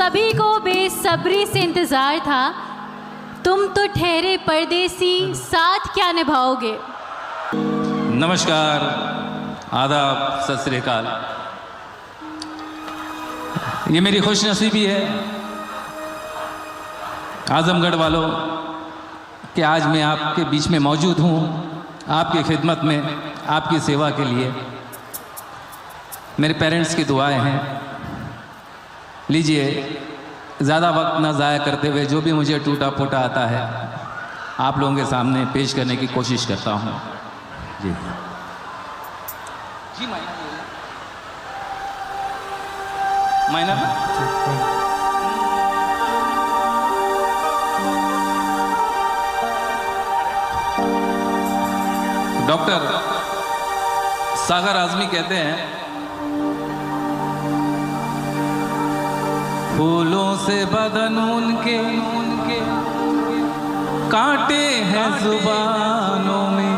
सभी को बेसब्री से इंतजार था। तुम तो ठहरे परदेसी, साथ क्या निभाओगे। नमस्कार, आदाब, सत श्री अकाल। ये मेरी खुशनसीबी है आजमगढ़ वालों कि आज मैं आपके बीच में मौजूद हूँ, आपकी खिदमत में, आपकी सेवा के लिए। मेरे पेरेंट्स की दुआएं हैं। लीजिए, ज़्यादा वक्त ना ज़ाया करते हुए जो भी मुझे टूटा फूटा आता है आप लोगों के सामने पेश करने की कोशिश करता हूँ। जी जी, माइनर डॉक्टर सागर आजमी कहते हैं, फूलों से बदन उनके कांटे हैं जुबानों में,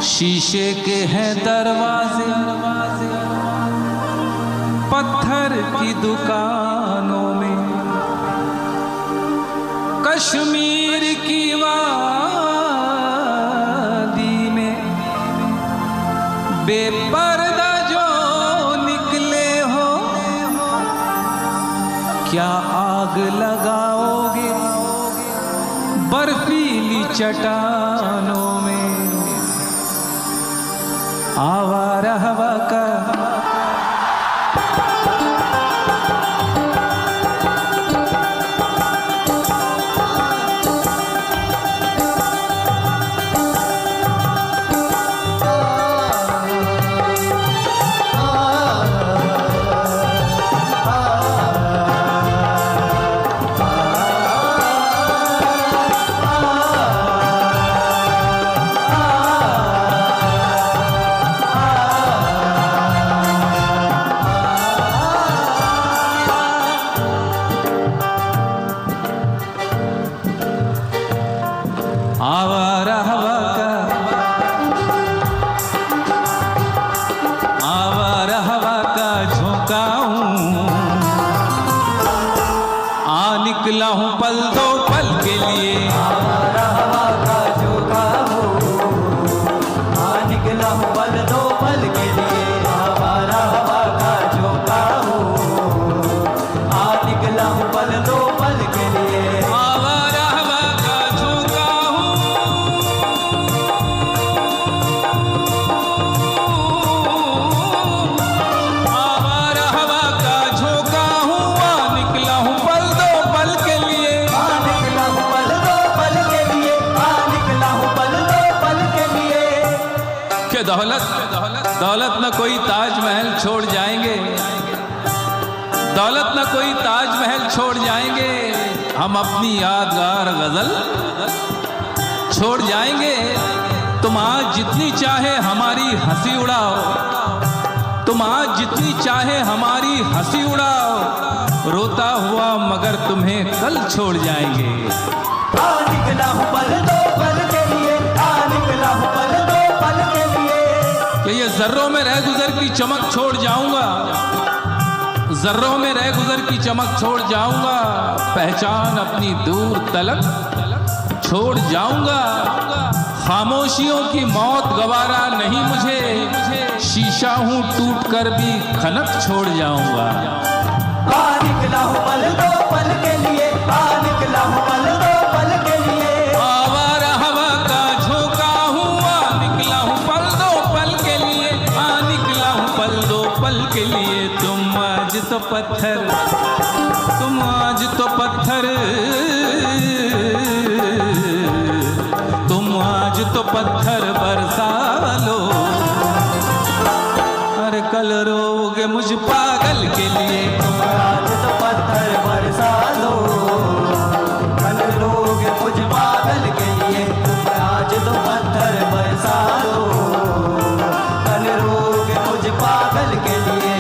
शीशे के हैं दरवाजे पत्थर की दुकानों में, कश्मीर की वादी में बेपर्दा जो निकले हो, क्या आग लगाओगे बर्फीली चट्टानों में। आवारा हवा का निकला हूँ पल दो पल के लिए, आवारा हवा का झोंका हूँ। निकला हूँ पल दो पल के लिए, आवारा हवा का झोंका हूँ। निकला हूँ पल दो पल के लिए, आवारा हवा का झोंका हूँ। आवारा हवा का झोंका हूँ, निकला हूँ पल दो पल के लिए। निकला हूँ पल दो पल के लिए, निकला हूँ पल दो पल के लिए। कि दौलत दौलत न कोई ताजमहल छोड़ जाएंगे, दौलत न कोई ताजमहल छोड़ जाएंगे, हम अपनी यादगार गजल छोड़ जाएंगे। तुम आज जितनी चाहे हमारी हंसी उड़ाओ, तुम आज जितनी चाहे हमारी हंसी उड़ाओ, रोता हुआ मगर तुम्हें कल छोड़ जाएंगे। निकला हूँ पल दो पल के लिए, निकला हूँ पल दो पल के लिए। कि ये जर्रों में रह गुजर की चमक छोड़ जाऊंगा, जर्रों में रह गुजर की चमक छोड़ जाऊंगा, पहचान अपनी दूर तलक छोड़ जाऊंगा। खामोशियों की मौत गवारा नहीं मुझे, शीशा हूं टूट कर भी खनक छोड़ जाऊंगा। निकला हूँ पल दो पल के लिए, निकला हूँ पल दो पल के लिए। आवारा हवा का झोंका हूँ, निकला हूँ पल दो पल के लिए, निकला हूँ पल दो पल के लिए। तुम आज तो पत्थर, तुम आज तो पत्थर, तुम आज तो पत्थर बरसा लो, अरे कल रोगे मुझ पागल के लिए। आज तो पत्थर बरसा लो, कल लोग मुझ पागल के लिए। आज तो पत्थर बरसा लो, कल लोग मुझ पागल के लिए।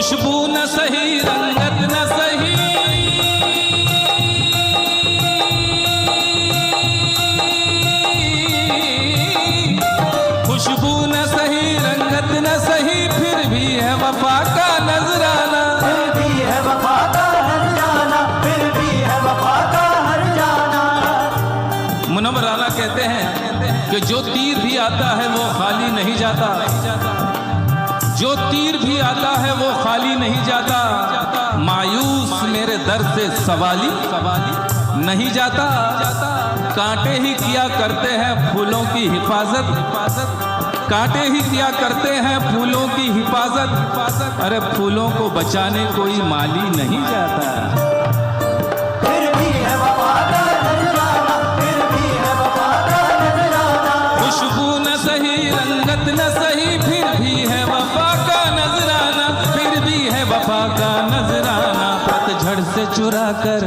खुशबू न सही रंगत न सही, खुशबू न सही रंगत न सही, फिर भी है वफा का नजराना। फिर भी है वफा का हर जाना, फिर भी है वफा का हर जाना। मुनव्वर राना कहते हैं कि जो तीर भी आता है वो खाली नहीं जाता, जो तीर भी आता है वो खाली नहीं जाता। मायूस मेरे दर से सवाली नहीं जाता, कांटे ही किया करते हैं फूलों की हिफाजत, कांटे ही किया करते हैं फूलों की हिफाजत। अरे फूलों को बचाने कोई माली नहीं जाता। फिर भी है वफा का नजराना, फिर भी है वफा का नजराना। खुशबू न सही रंगत न सही, फिर भी है वफा का नजराना, फिर भी है वफा का नजराना। पतझड़ से चुरा कर,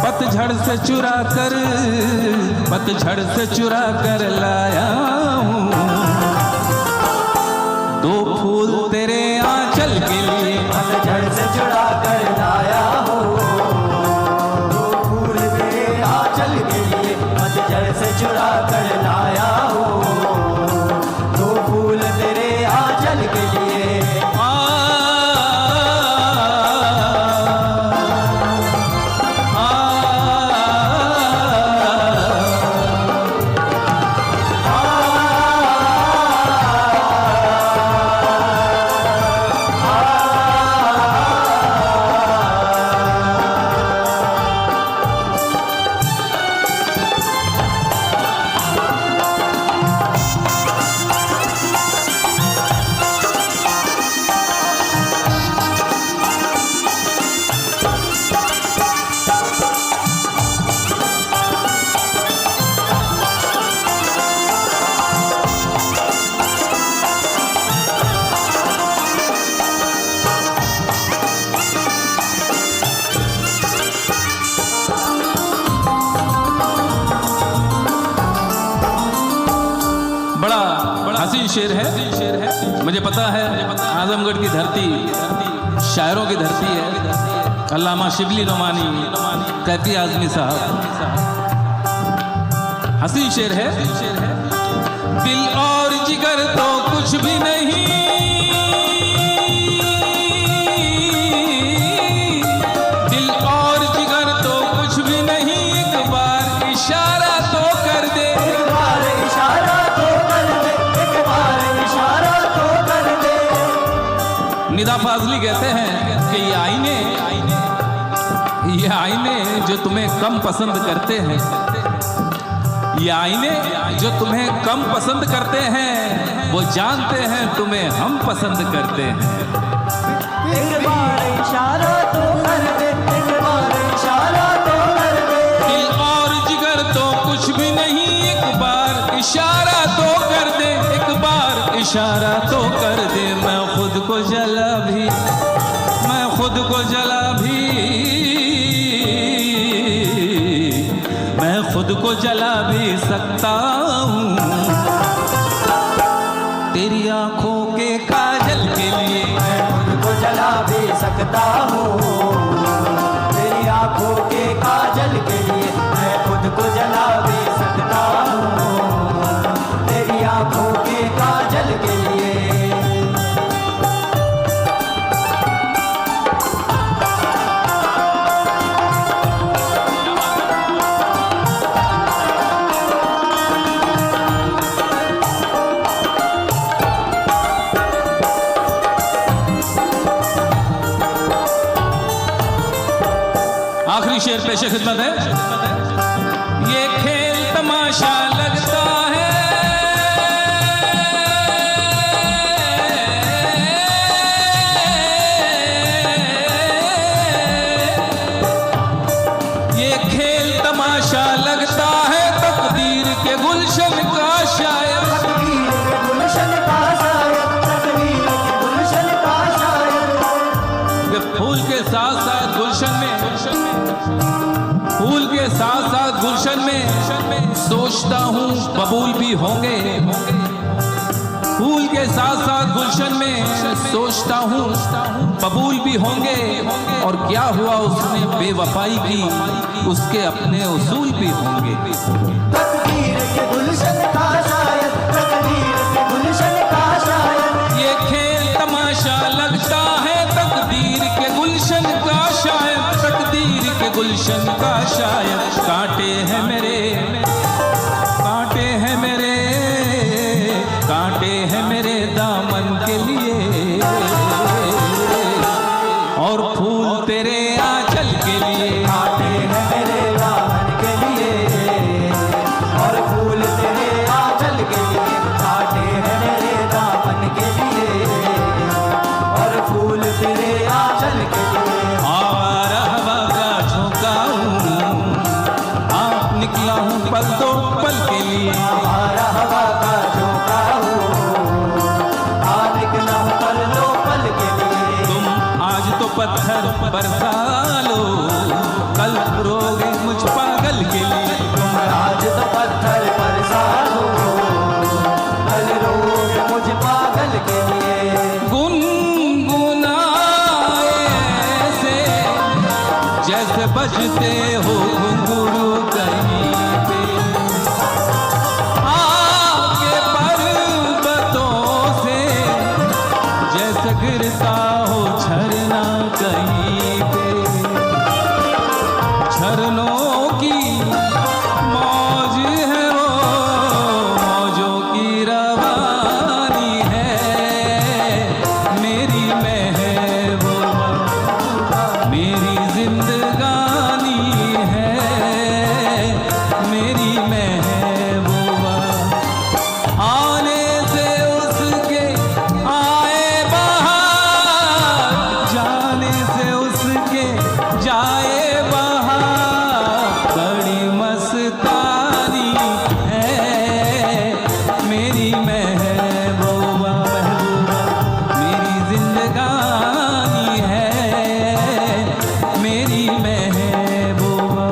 पतझड़ से चुरा कर, पतझड़ से चुरा कर लाया हूँ दो फूल तेरे आंचल के लिए। पतझड़ से चुरा कर लाया हो दो फूल तेरे आंचल के लिए। पतझड़ से चुरा कर लाया हो दो फूल तेरे आंचल के लिए। शेर है, मुझे पता है आजमगढ़ की धरती शायरों की धरती है। अल्लामा शिबली नोमानी, कैफी आजमी साहब, हसीन शेर है। दिल और जिगर तो कुछ भी नहीं, दिल और जिगर तो कुछ भी नहीं, एक बार इशारा तो कर दे, एक बार इशारा तो कर दे, एक बार इशारा तो कर दे। निदा फाजली कहते हैं कि ये आईने जो तुम्हें कम पसंद करते हैं, ये आईने जो तुम्हें कम पसंद करते हैं, वो जानते हैं तुम्हें हम पसंद करते हैं। एक बार इशारा तो कर दे, एक बार इशारा तो कर दे। दिल और जिगर तो कुछ भी नहीं, एक बार इशारा तो कर दे, एक बार इशारा तो कर दे। मैं खुद को जला भी, मैं खुद को जला भी, मैं खुद को जला भी सकता हूँ तेरी आंखों के काजल के लिए। मैं खुद को जला भी सकता हूँ तेरी आंखों के काजल के लिए। मैं खुद को जला भी सकता हूँ तेरी आंखों के काजल के लिए। आखिरी शेर पेशे खिदमत है। ये खेल तमाशा लगता है, ये खेल तमाशा लगता है, तकदीर के गुलशन का शायर, तकदीर के गुलशन का शायर, तकदीर के गुलशन का शायर। ये फूल के साथ साथ गुलशन में, फूल के साथ साथ गुलशन में सोचता हूँ बबूल भी होंगे, फूल के साथ साथ गुलशन में सोचता हूँ कबूल भी होंगे, और क्या हुआ उसने बेवफाई की, उसके अपने उसूल भी होंगे। तकदीर के गुलशन का शायद, तकदीर के गुलशन का शायद, ये खेल तमाशा लगता है तकदीर के गुलशन का शायद, तकदीर के गुलशन का शायद। कांटे हैं मेरे, कांटे हैं मेरे, कांटे हैं मेरे दामन के लिए, और फूल तेरे आंचल के लिए। कांटे हैं मेरे दामन के लिए, और फूल तेरे आंचल के लिए। कांटे हैं मेरे दामन के लिए, और फूल तेरे आंचल के लिए। आवारा हवा का झोंका हूँ, आप निकला हूँ पल दो पल के लिए। हमारा हवा का झोंका हूँ, आ निकला हूँ पल दो पल के लिए। तुम आज तो पत्थर बरसा लो, कल रोगे मुझ पागल के लिए। तुम आज तो पत्थर बरसा लो, कल रोग मुझ पागल के लिए। गुनगुनाए ऐसे जैसे बजते हो घुंघरू कहीं पे, आगे पर्वतों से जैसे गिरता हो झरना कहीं पे। झरनों की मौज है वो, मौजों की रवानी है मेरी महबूबा, मेरी जिंदगानी है मेरी महबूबा। आने से उसके आए बहार, जाने से उसके जाए बहार, बड़ी मस्तानी है मेरी महबूबा, महबूबा मेरी जिंदगानी है मेरी महबूबा।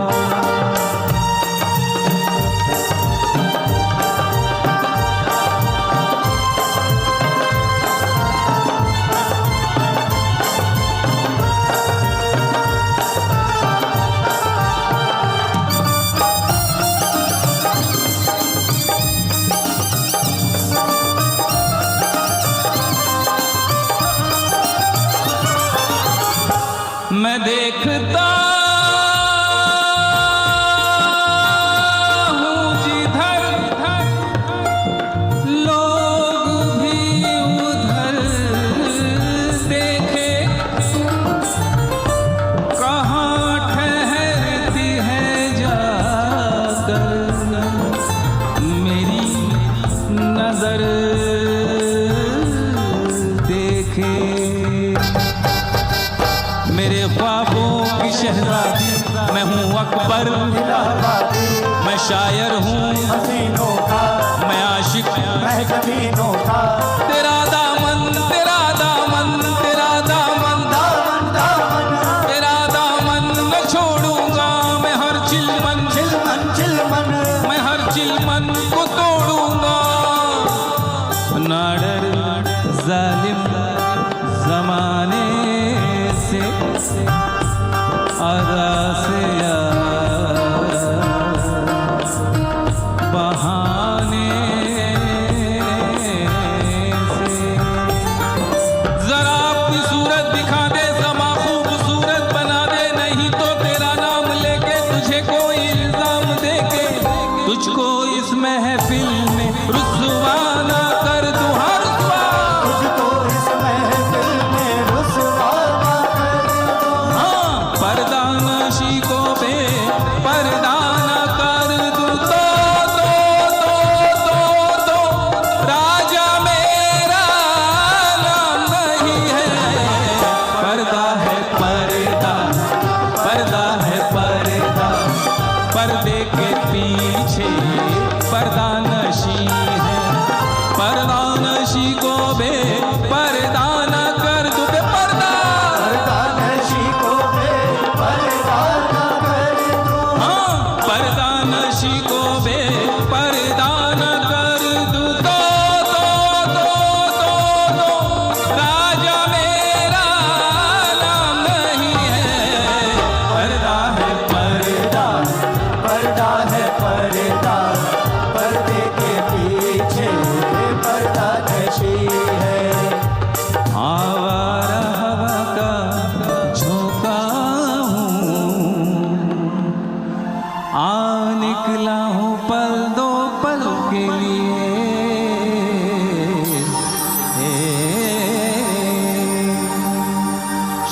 मैं देखता हूँ जिधर लोग भी उधर देखे, कहाँ ठहरती है जाकर मेरी नजर देखे। मेरे ख्वाबों की शहजादी मैं हूँ अकबर, मैं शायर हूँ हसीनों का मैं आशिक, मैं जमीनों का। तेरा दामन तेरा दामन तेरा दामन दामन दामन तेरा दामन न छोड़ूंगा मैं हर चिलमन, चिलमन चिलमन, मैं हर चिलमन को तोड़ूंगा। ना डर जालिम जमाने से, अदा से या बहाने से। जरा अपनी सूरत दिखा दे, समा खूबसूरत बना दे, नहीं तो तेरा नाम लेके तुझे कोई इल्जाम देके तुझको इस महफिल में रुसवा ना कर दूं, हर रुसवा तुझको इस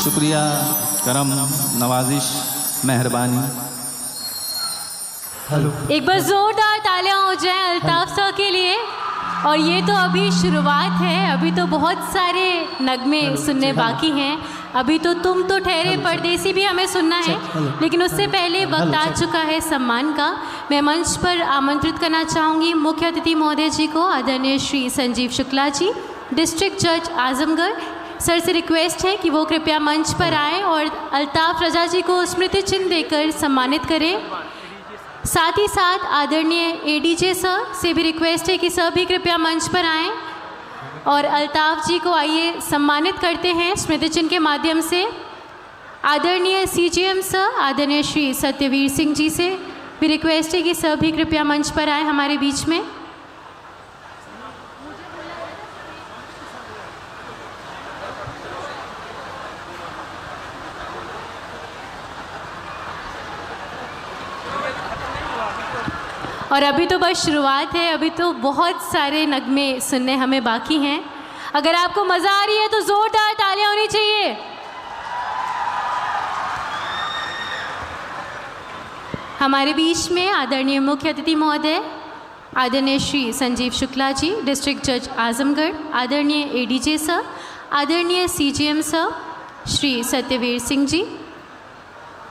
शुक्रिया, करम, नवाजिश, मेहरबानी। एक बार जोरदार तालियां हो जाएं अल्ताफ सर के लिए। और ये तो अभी शुरुआत है, अभी तो बहुत सारे नगमे सुनने बाकी हैं। अभी तो तुम तो ठहरे परदेसी भी हमें सुनना है, लेकिन उससे पहले वक्त आ चुका है सम्मान का। मैं मंच पर आमंत्रित करना चाहूँगी मुख्य अतिथि महोदय जी को, आदरणीय श्री संजीव शुक्ला जी, डिस्ट्रिक्ट जज आजमगढ़। सर से रिक्वेस्ट है कि वो कृपया मंच पर आएँ और अल्ताफ रजा जी को स्मृति चिन्ह देकर सम्मानित करें। साथ ही साथ आदरणीय एडीजे सर से भी रिक्वेस्ट है कि सर भी कृपया मंच पर आएँ और अल्ताफ जी को आइए सम्मानित करते हैं स्मृति चिन्ह के माध्यम से। आदरणीय सीजीएम सर, आदरणीय श्री सत्यवीर सिंह जी से भी रिक्वेस्ट है कि सर भी कृपया मंच पर आए हमारे बीच में। और अभी तो बस शुरुआत है, अभी तो बहुत सारे नगमे सुनने हमें बाकी हैं। अगर आपको मज़ा आ रही है तो ज़ोरदार तालियां होनी चाहिए। हमारे बीच में आदरणीय मुख्य अतिथि महोदय, आदरणीय श्री संजीव शुक्ला जी, डिस्ट्रिक्ट जज आजमगढ़, आदरणीय एडीजे सर, आदरणीय सीजीएम सर श्री सत्यवीर सिंह जी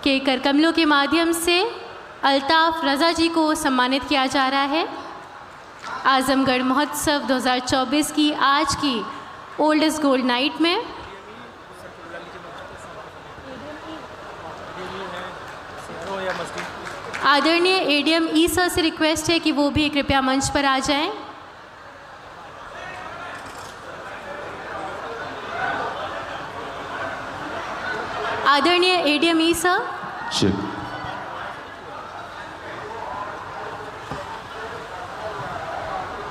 के करकमलों के माध्यम से अल्ताफ रजा जी को सम्मानित किया जा रहा है। आजमगढ़ महोत्सव 2024 की आज की ओल्ड इज गोल्ड नाइट में आदरणीय एडीएम ई सर से रिक्वेस्ट है कि वो भी कृपया मंच पर आ जाएं। आदरणीय एडीएम ई सर।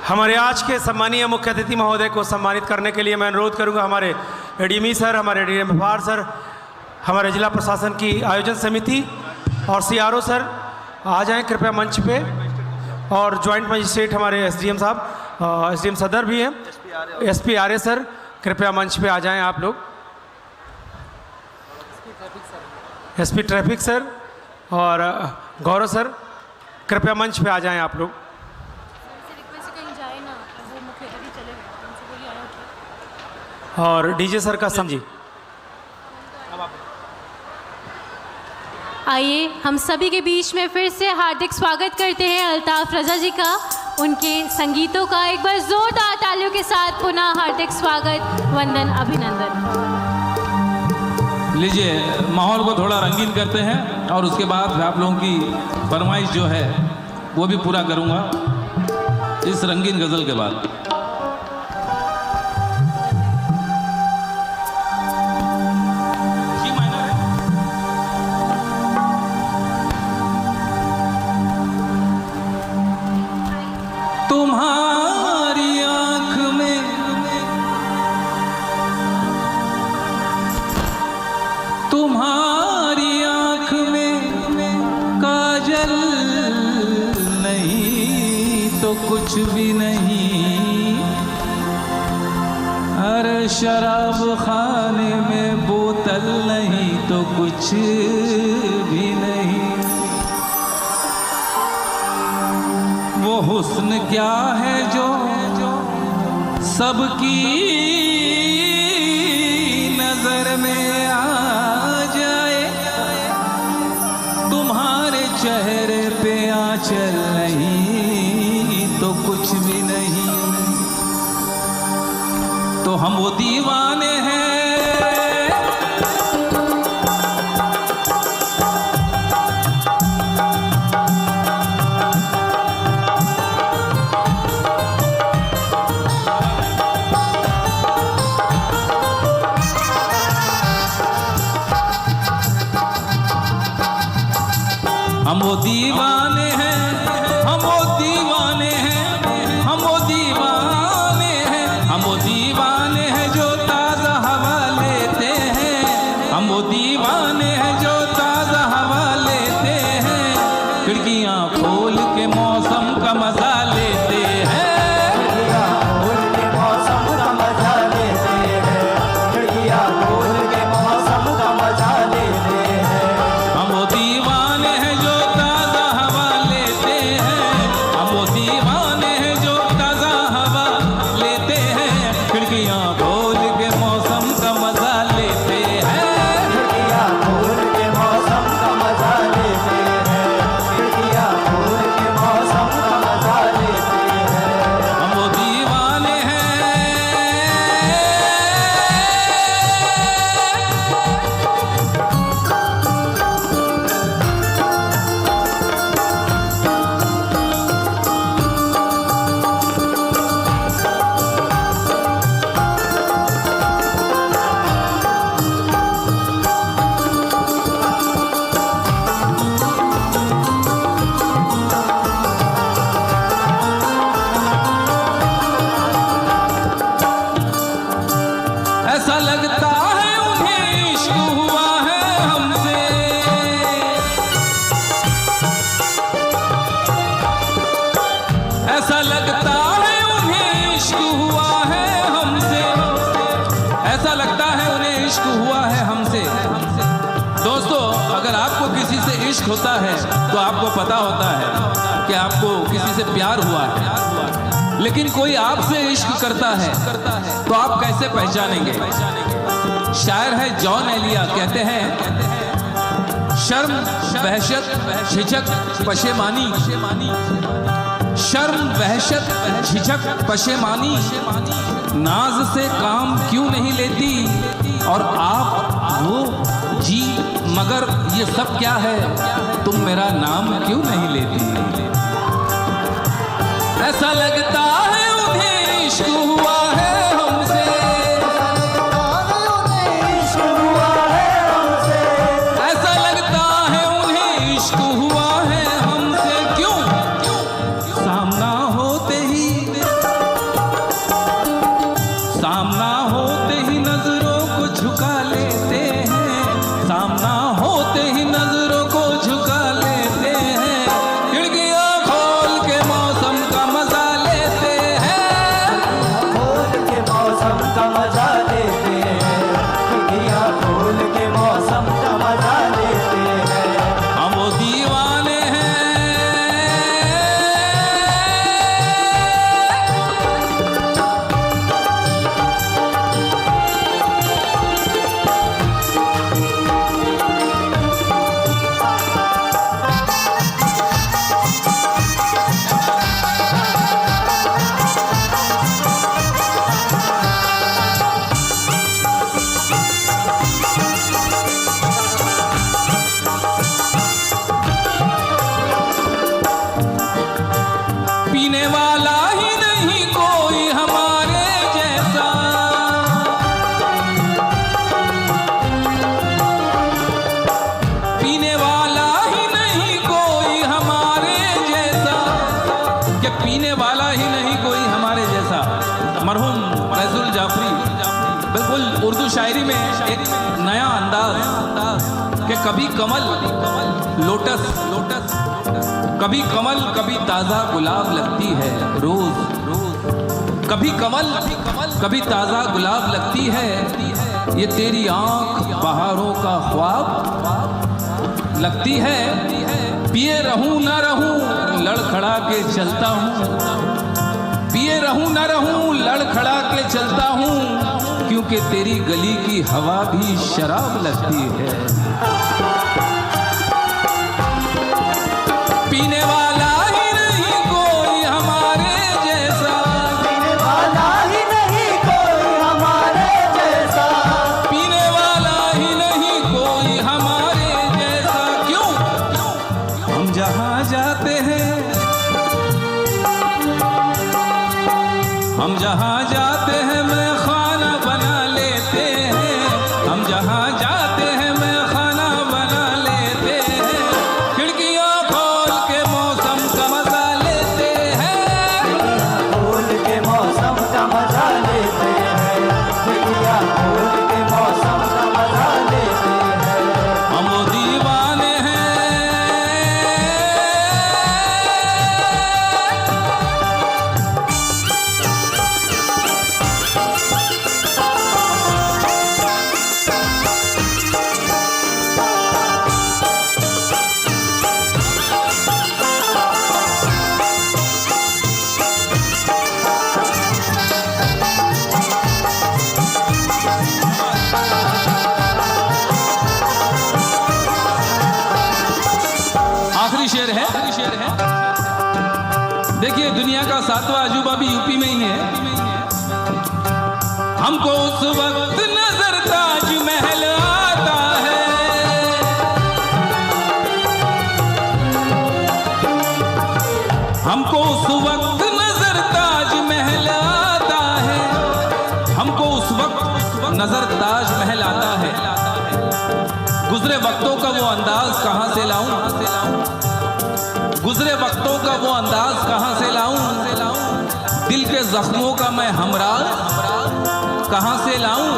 हमारे आज के सम्मानीय मुख्य अतिथि महोदय को सम्मानित करने के लिए मैं अनुरोध करूंगा हमारे एडीएमई सर, हमारे एडीएम एफआर सर, हमारे जिला प्रशासन की आयोजन समिति और सीआरओ सर आ जाएं कृपया मंच पे। और जॉइंट मजिस्ट्रेट हमारे एसडीएम साहब, एसडीएम सदर भी हैं, एसपी आर्य सर कृपया मंच पे आ जाएं आप लोग। एसपी ट्रैफिक सर और गौरव सर कृपया मंच पे आ जाएं आप लोग। और डीजे सर का समझी। आइए हम सभी के बीच में फिर से हार्दिक स्वागत करते हैं अल्ताफ रजा जी का, उनके संगीतों का। एक बार जोरदार तालियों के साथ पुनः हार्दिक स्वागत, वंदन, अभिनंदन। लीजिए माहौल को थोड़ा रंगीन करते हैं और उसके बाद आप लोगों की फरमाइश जो है वो भी पूरा करूँगा इस रंगीन गज़ल के बाद। तुम्हारी आँख में काजल नहीं तो कुछ भी नहीं, अरे शराब खाने में बोतल नहीं तो कुछ भी नहीं। वो हुस्न क्या है जो सबकी नजर में आ जाए, तुम्हारे चेहरे पे आंचल नहीं तो कुछ भी नहीं। तो हम वो दीवाने हैं हम वो दीवाने हैं, हम वो दीवाने हैं, हम वो दीवाने हैं, हम वो दीवाने हैं जो ताज़ा हवा लेते हैं। हम वो दीवाने हैं जो ताज़ा हवा लेते हैं, खिड़कियाँ खोल के मौसम का मज़ा लेते हैं। खिड़कियाँ खोल के मौसम का मजा लेते हैं, खिड़कियाँ खोल के मौसम लगता है उन्हें इश्क हुआ है हमसे, ऐसा लगता है उन्हें इश्क हुआ है हमसे, ऐसा लगता है उन्हें इश्क हुआ है हमसे। दोस्तों, अगर आपको किसी से इश्क होता है तो आपको पता होता है कि आपको किसी से प्यार हुआ है, लेकिन कोई आपसे इश्क करता है तो आप कैसे पहचानेंगे? शायर है जॉन एलिया, कहते हैं शर्म वहशत झिझक पशेमानी, शर्म वहशत झिझक पशेमानी, नाज से काम क्यों नहीं लेती और आप वो जी, मगर ये सब क्या है, तुम मेरा नाम क्यों नहीं लेती? ऐसा लगता है उन्हें इश्क हुआ है हमसे, ऐसा लगता है उन्हें इश्क हुआ है हमसे। क्यों? सामना होते ही, सामना होते ही नजरों को झुका लेते हैं, सामना होते ही नजरों को झुका लेते हैं, खिड़कियां खोल के मौसम का मजा लेते हैं, खोल के मौसम का मजा लेते हैं, खिड़कियां खोल के मौसम का मजा लेते हैं। हम वो दीवाने हैं, पीने वाला ही नहीं कोई हमारे जैसा, पीने वाला ही नहीं कोई हमारे जैसा, कि पीने वाला ही नहीं कोई हमारे जैसा। मरहूम फैजुल जाफरी बिल्कुल उर्दू शायरी में एक नया अंदाज कि कभी कमल लोटस लोटस, कभी कमल कभी ताजा गुलाब लगती है रोज रोज, कभी कमल कभी ताजा गुलाब लगती है, ये तेरी आंख बहारों का ख्वाब लगती है, पिए रहूं ना रहूं लड़खड़ा के चलता हूँ, पिए रहूं ना रहूं लड़खड़ा के चलता हूँ, क्योंकि तेरी गली की हवा भी शराब लगती है। पीने वाला ही नहीं कोई हमारे जैसा, पीने वाला ही नहीं कोई हमारे जैसा, पीने वाला ही नहीं कोई हमारे जैसा। क्यों? हम जहाँ जाते हैं, हम जहाँ जाते हैं मैं खाना बना लेते हैं, हम जहाँ जाते हैं मैं खाना बना लेते हैं, खिड़कियाँ खोल के मौसम का मजा लेते हैं, खोल के मौसम का मजा लेते हैं, खिड़कियां खोल के मौसम का मजा लेते हैं। हम वो दीवाने हैं। आखिरी शेर है, देखिए दुनिया का 7वां अजूबा भी यूपी में ही है। हमको उस वक्त नजर ताज महल आता है, हमको उस वक्त नजर ताज महल आता है, हमको उस वक्त नजर ताज महल आता है, गुजरे वक्तों का वो अंदाज कहाँ से लाऊं, गुजरे वक्तों का वो अंदाज कहाँ से लाऊं, दिल के जख्मों का मैं हमराज कहाँ से लाऊं,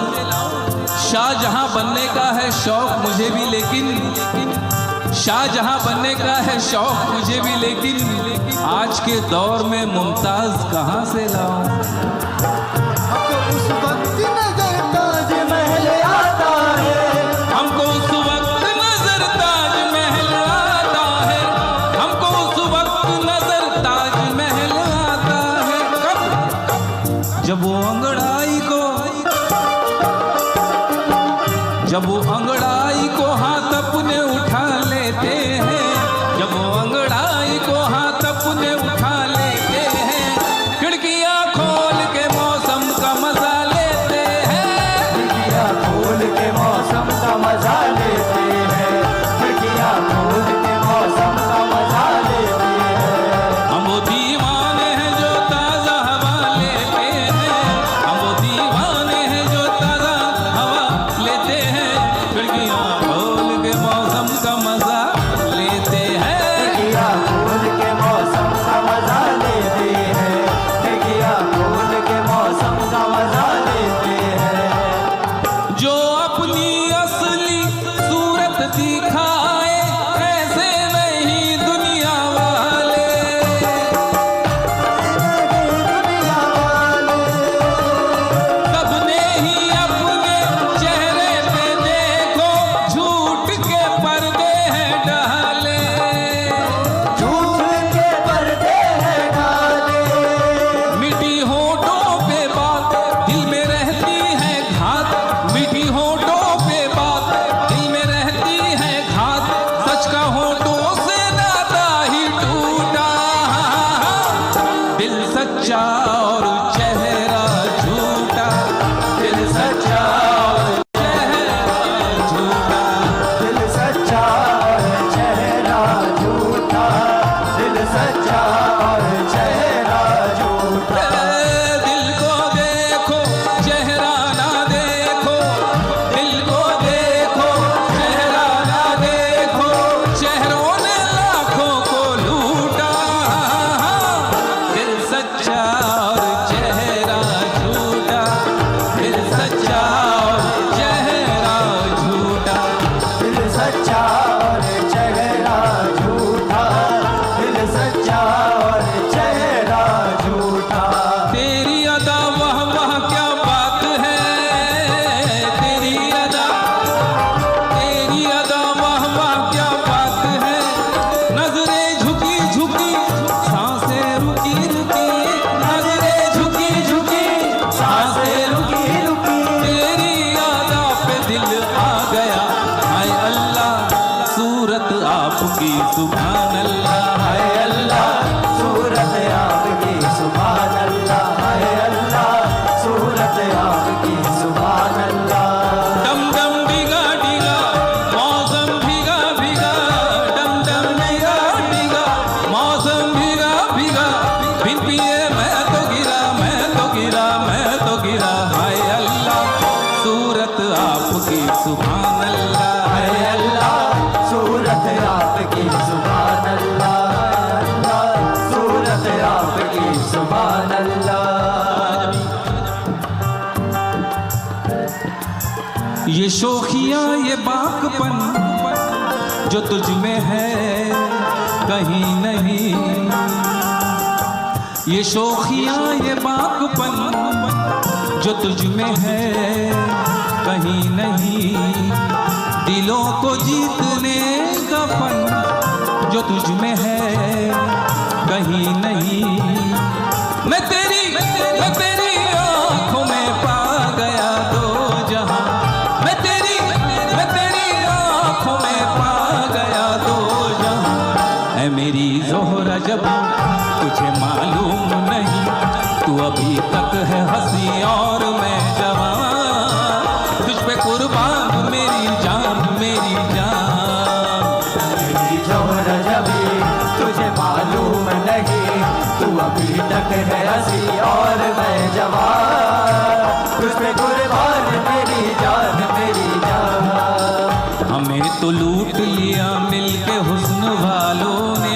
शाहजहां बनने का है शौक मुझे भी, लेकिन शाहजहां बनने का है शौक मुझे भी, लेकिन आज के दौर में मुमताज कहां से लाऊं? हमको उस वक्त नजर ताज महल आता है, हमको उस वक्त नजर ताज महल आता है, हमको उस वक्त नजर ताज महल आता है। कब? जब वो अंगड़ाई को हाथ अपने उठा लेते हैं, जब वो अंगड़ाई को हाथ अपने उठा लेते हैं, खिड़कियां खोल के मौसम का मजा लेते हैं, खिड़कियां खोल के मौसम का मजा लेते हैं, खिड़कियां खोल के मौसम का मजा लेते हैं। हम वो दीवाने हैं जो ताजा हवा लेते हैं, हम वो दीवाने हैं जो ताजा हवा लेते हैं, खिड़कियां खोल के मौसम का मजा लेते हैं। खिड़कियां खोल के मौसम का मजा लेते हैं, खिड़कियां खोल के मौसम का मजा लेते हैं। जो अपनी असली सूरत दिखाए ऐसे नहीं दुनिया वाले, दुनिया वाले सबने ही अपने चेहरे पे देखो झूठ के पर्दे हैं डाले, झूठ के पर्दे हैं डाले, मीठी होठों पे बात दिल में रहती है घात, मीठी होठों पे बात दिल में रहती है घात, सच का होठों से नाता ही टूटा, दिल सच्चा और चेहरा झूठा, दिल सच्चा और चेहरा झूठा। दिल सच्चा और चेहरा झूठा, दिल सच्चा और चेहरा झूठा। दिल को देखो चेहरा ना देखो, दिल को देखो चेहरा ना देखो, चेहरों ने लाखों को लूटा, दिल सच्चा और चेहरा झूठा, दिल सच्चा और चेहरा झूठा। दिल सच्चा और चेहरा झूठा, दिल सच्चा और चेहरा झूठा। तेरी अदा वाह वाह क्या बात है, तेरी अदा वाह वाह क्या बात है, नजरें झुकी झुकी सांसें रुकी रुकी, नजरें झुकी झुकी सांसें रुकी रुकी, तेरी अदा पे दिल आ गया, हाय अल्लाह सूरत आपकी सुभान अल्लाह, हाय अल्लाह सूरत आपकी सुभान अल्लाह, हाय अल्लाह सूरत आपकी सुभान अल्लाह। डम डम भीगा भीगा मौसम भीगा भीगा, डम डम भीगा भीगा मौसम भीगा भीगा, बिन पिए मैं तो गिरा मैं तो गिरा मैं तो गिरा, हाय अल्लाह सूरत आपकी सुभान अल्लाह, हाय अल्लाह सूरत आपकी सुभान अल्लाह, अल्लाह सूरत आपकी सुभान अल्लाह। ये शोखियाँ ये बाकपन जो तुझ में है कहीं नहीं, ये शोखियाँ ये बाकपन जो तुझ में है कहीं नहीं, दिलों को जीतने का फन जो तुझ में है कहीं नहीं, मैं तेरी आंखों में पा गया दो जहां, मैं तेरी आंखों में पा गया दो जहां, ऐ मेरी ज़ोहरा जब तुझे मालूम नहीं, तू अभी तक है हंसी और मैं जवान, तुझ पे कुर्बान मेरी जान मेरी जान। मेरी जोहर जबी तुझे मालूम नहीं, तू अभी तक है हंसी और मैं जवान, तुझ पे कुर्बान मेरी जान मेरी जान। हमें तो लूट लिया मिलके हुस्न वालों ने,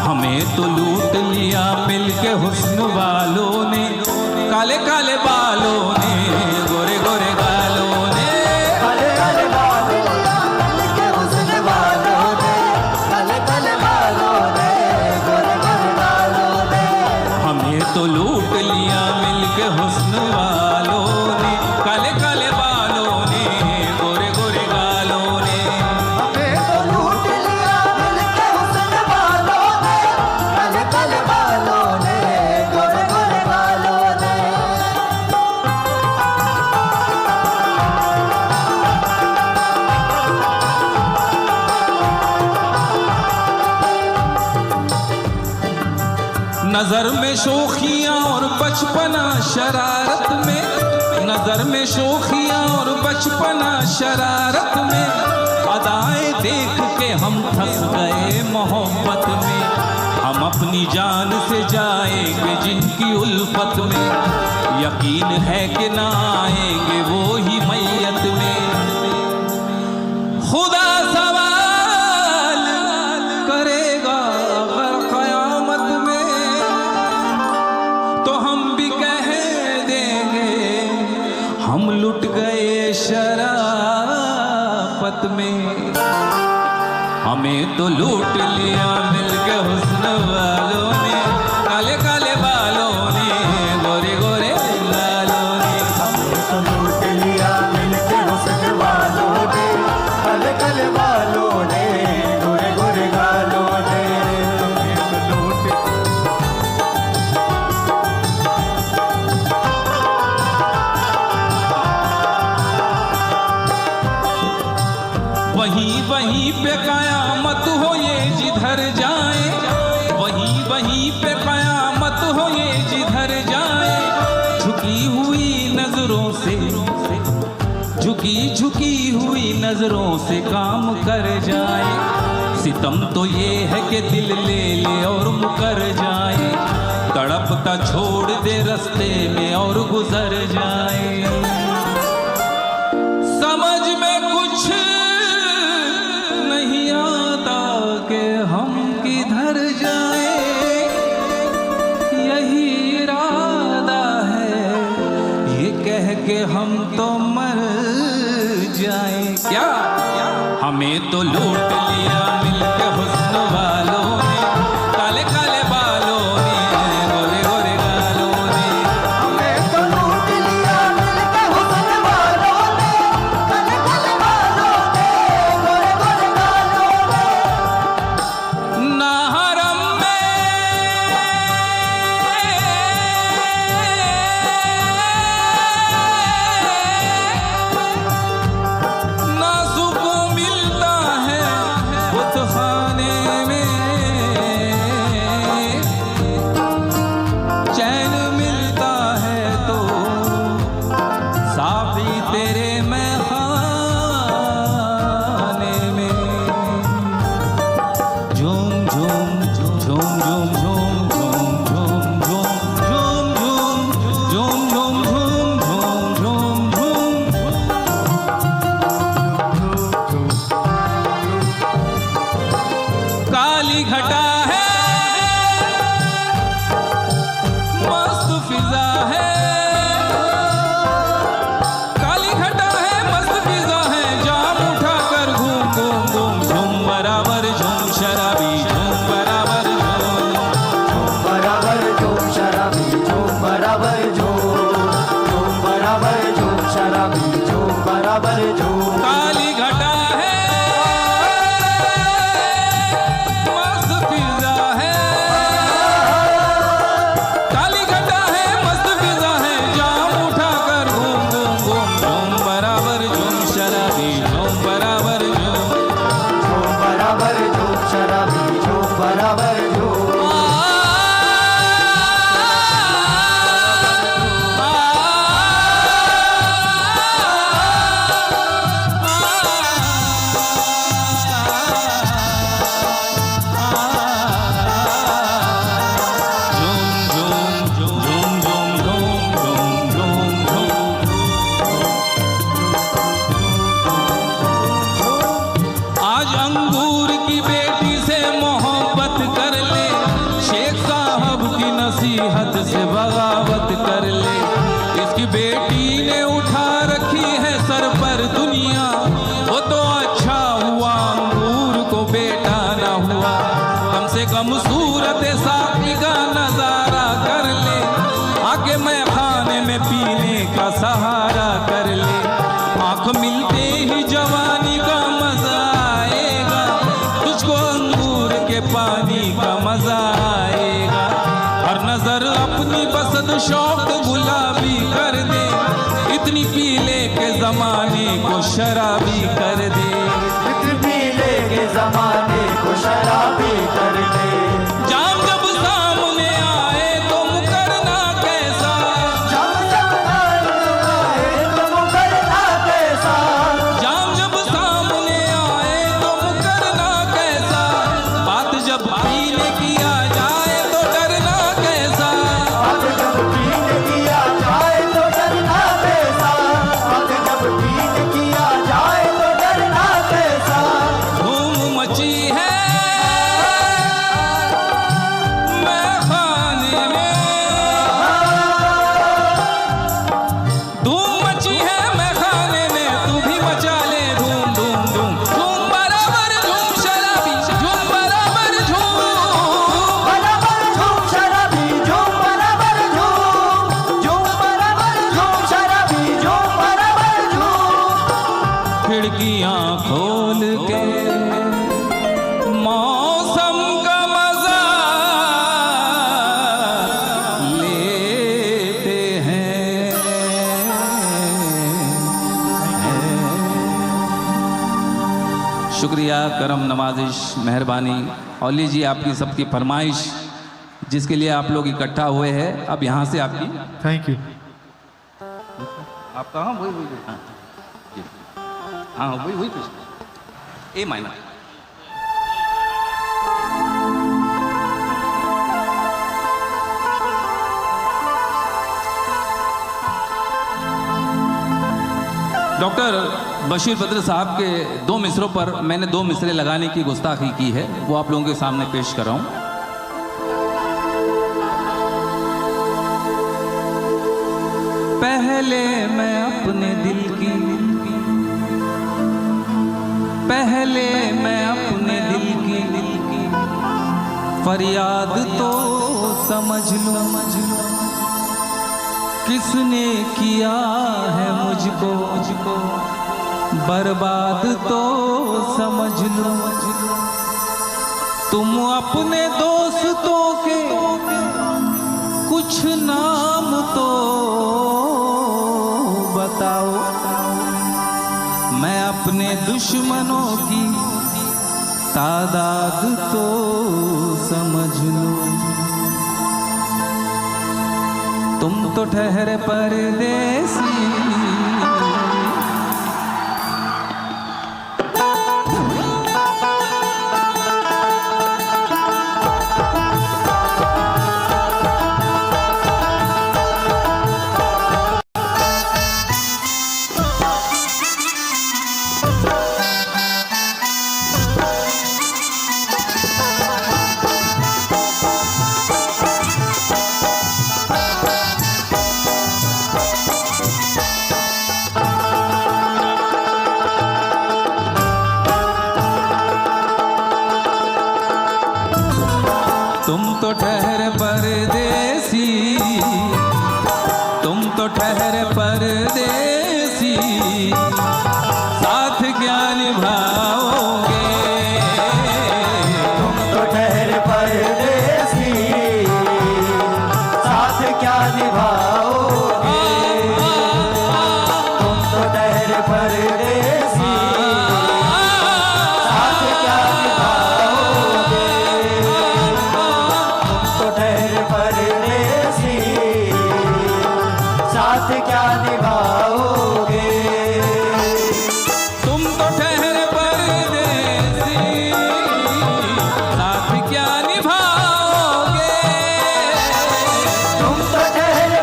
हमें तो लूट लिया मिलके हुस्न वालों ने, काले काले बालों ने, गोरे गोरे गालों ने। काले काले बालों मिलके हुस्न वालों ने, काले काले बालों ने, गोरे गोरे गालों ने। हमें तो लूट लिया मिलके हुस्न वालों ने, काले काले बालों ने, गोरे गोरे गालों ने। हमें तो लूट लिया मिलके हुस्न वालों ने, काले काले बालों ने, गोरे गोरे गालों ने। नजर में शोखियां और बचपना शरारत में, नजर में शोखियां और बचपना शरारत में, अदाएं देख के हम फंस गए मोहब्बत में। हम अपनी जान से जाएंगे जिनकी उल्फत में, यकीन है कि ना आएंगे वो ही मैयत में। खुदा सवाल करेगा अगर कयामत में, तो हम भी कह देंगे हम लुट गए शराफत में। हमें तो लूट लिया मिलके हुस्न वालों ने, काले काले बालों ने, गोरे गोरे गालों ने। हमें तो लूट लिया मिलके हुस्न वालों ने, काले काले बालों ने, गोरे गोरे गालों ने। हमें तो लूट वहीं वहीं पे कयामत हो ये जिधर जाए, वहीं वहीं पे कयामत हो ये जिधर जाए। झुकी हुई नजरों से, झुकी झुकी हुई नजरों से काम कर जाए। सितम तो ये है कि दिल ले ले और मुकर जाए, तड़पता छोड़ दे रास्ते में और गुजर जाए। समझ में कुछ नहीं आता कि हम किधर जाए, यही इरादा है ये कह के हम तो मर जाए। क्या हमें तो लूट लिया मिलके हुस्न वालों ने, काले काले बालों ने, गोरे गोरे गालों ने। हमें तो लूट लिया मिलके हुस्न वालों ने, काले काले बालों ने, गोरे गोरे गालों ने। ना हरम में, ना सुकून मिलता है बुतखाने में, चैन मिलता है तो साफी तेरे मैं खाने में। झूम झूम झूम झूम झूम झूम झूम झूम झूम झूम झूम झूम झूम झूम झूम। काली घटा है मस्त फिजा है, काली घटा है मस्त फिजा है। जाम उठा कर घूम घूम घूम झूम बराबर झूम, शराबी झूम बराबर झूम। सूरत साकी का नजारा कर ले, आके मैं खाने में पीने का सहारा कर ले। आँख मिलते ही जवानी का मजा आएगा, तुझको अंगूर के पानी का मजा आएगा। हर नजर अपनी पसंद शौक गुलाबी कर दे, इतनी पीले के जमाने को शराबी कर दे। पीले के जमाने को शराबी कर दे। जाम जब सामने आए तो मुकरना कैसा, जब जब आए तो मुकरना कैसा, जाम जब सामने आए तो मुकरना कैसा। बात जब पीने की आ जाए तो डरना कैसा, बात जब पीने की आ जाए तो डरना कैसा, बात जब पीने की आ जाए तो डरना कैसा। धूम मची है मैं खाने में, धूम मची है मैं खाने में, तू भी मचा ले धूम धूम धूम। धूम बराबर धूम शराबी, धूम बराबर धूम, बराबर झूम शराबी झूम बराबर झूम, झूम बराबर झूम शराबी झूम बराबर झूम। खिड़कियां खोल के मौसम का मजा लेते हैं। शुक्रिया, करम, नवाजिश, मेहरबानी। और लीजिए आपकी सबकी फरमाइश जिसके लिए आप लोग इकट्ठा हुए हैं। अब यहाँ से आपकी थैंक यू। आप कहाँ वही हाँ वही ए मायना। डॉक्टर बशीर बद्र साहब के 2 मिसरों पर मैंने 2 मिसरे लगाने की गुस्ताखी की है, वो आप लोगों के सामने पेश कर रहा हूं। पहले मैं अपने दिल की, पहले मैं अपने दिल की फरियाद तो समझ लो, किसने किया है मुझको बर्बाद तो समझ लो। तुम अपने दोस्तों के कुछ नाम तो बताओ, मैं अपने दुश्मनों की तादाद तो समझ लो। तुम तो ठहरे परदेसी, तुम तो ठहरे परदेसी, तुम तो ठहरे परदेसी, साथ क्या निभाओगे। तुम तो ठहरे परदेसी, साथ क्या निभाओगे। तुम तो ठहरे परदेसी, साथ क्या निभाओगे। तुम तो ठहरे परदेसी, साथ क्या निभाओगे। तुम तो ठहरे परदेसी, साथ क्या निभाओगे। तुम तो ठहरे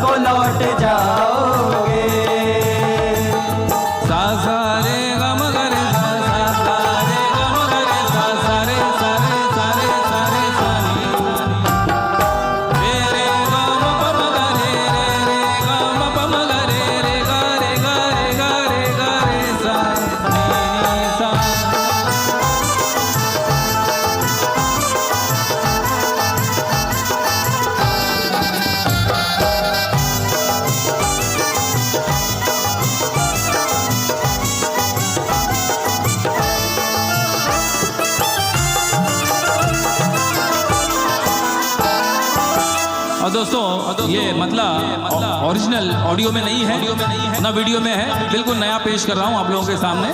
को लौट जाओगे। सा सा रे ग म ग रे सा सा सा रे ग म ग रे सा सा रे सा रे सा रे सा रे सा नी रे रे ग म प म ग रे रे ग म प म ग रे रे ग रे ग रे ग रे ग रे सा नी सा। और दोस्तों ये मतलब ओरिजिनल ऑडियो में नहीं है, ना वीडियो में है, बिल्कुल नया पेश कर रहा हूँ आप लोगों के सामने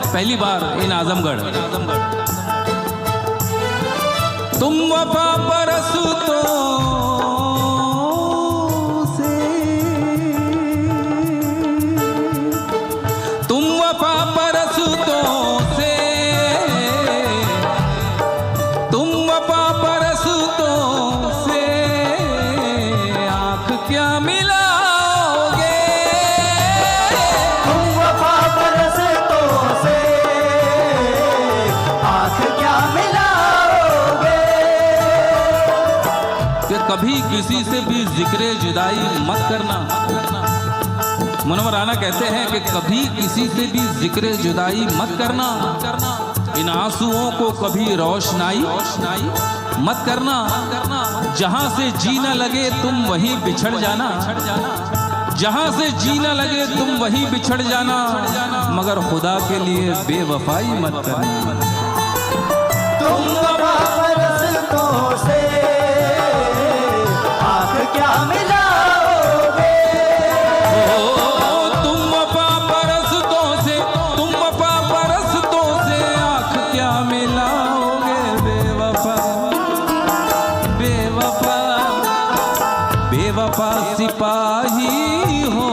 पहली बार इन आजमगढ़। तुम वफा परस्तों से, तुम वफा परस्तों से, तुम वफा परस्तों से आँख क्या मिलाओगे। तुम वफा बरसतों से आँख क्या मिलाओगे। कि कभी किसी से भी जिक्र जुदाई मत करना। मुनव्वर राना कहते हैं कि कभी किसी से भी जिक्र जुदाई मत करना। इन आंसुओं को कभी रोशनाई मत करना। जहां से जी न लगे तुम वहीं बिछड़ जाना। जहां से जी न लगे तुम वहीं बिछड़ जाना, मगर खुदा के लिए बेवफाई मत करना। तुम वफा बरसतों से आँख क्या मिलाओगे। तुम वफा परस्तों से, तुम वफा परस्तों से आँख क्या मिलाओगे। बेवफा बेवफा बेवफा सिपाही हो,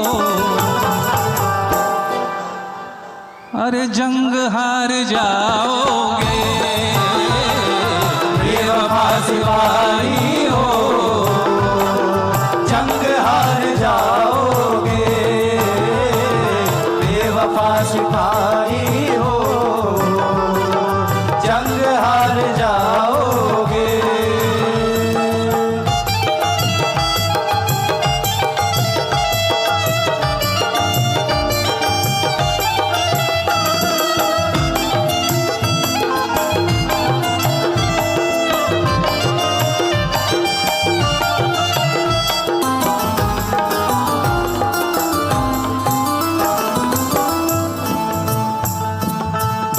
अरे जंग हार जाओगे। बेवफा सिपाही हो जंग हार जाओगे। बेवफा सिपाही हो जंग हार जाओगे।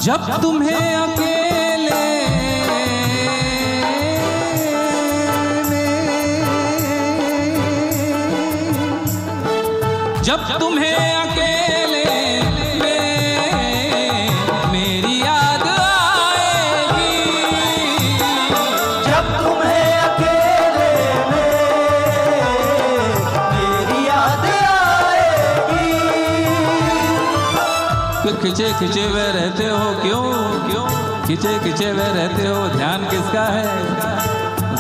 जब तुम्हें अकेले में, जब तुम्हें अकेले में मेरी याद आएगी। जब तुम्हें अकेले में मेरी याद आएगी। कि खिंचे खिंचे हुए रहते हो क्यों, क्यों खिंचे खिंचे हुए रहते हो, ध्यान किसका है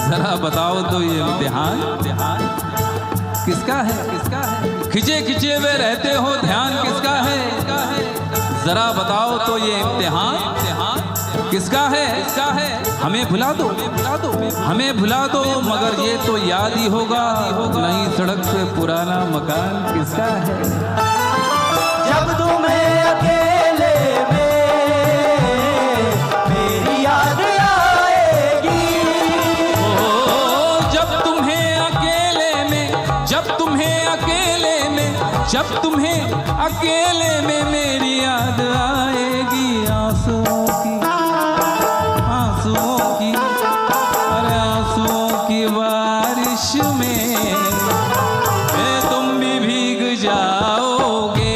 जरा बताओ तो ये इम्तिहान किसका है, किसका है। खिंचे खिंचे हुए रहते हो, ध्यान किसका है जरा बताओ तो ये इम्तिहान किसका है, किसका है। हमें भुला दो, हमें भुला दो, मगर ये तो याद ही होगा नई सड़क पे पुराना मकान किसका है। जब तुम्हें अकेले में मेरी याद आएगी। जब तुम्हें अकेले में, जब तुम्हें अकेले में, जब तुम्हें अकेले में मेरी याद आएगी। आंसुओं की, आंसुओं की, अरे आंसुओं की बारिश में तुम भी भीग जाओगे।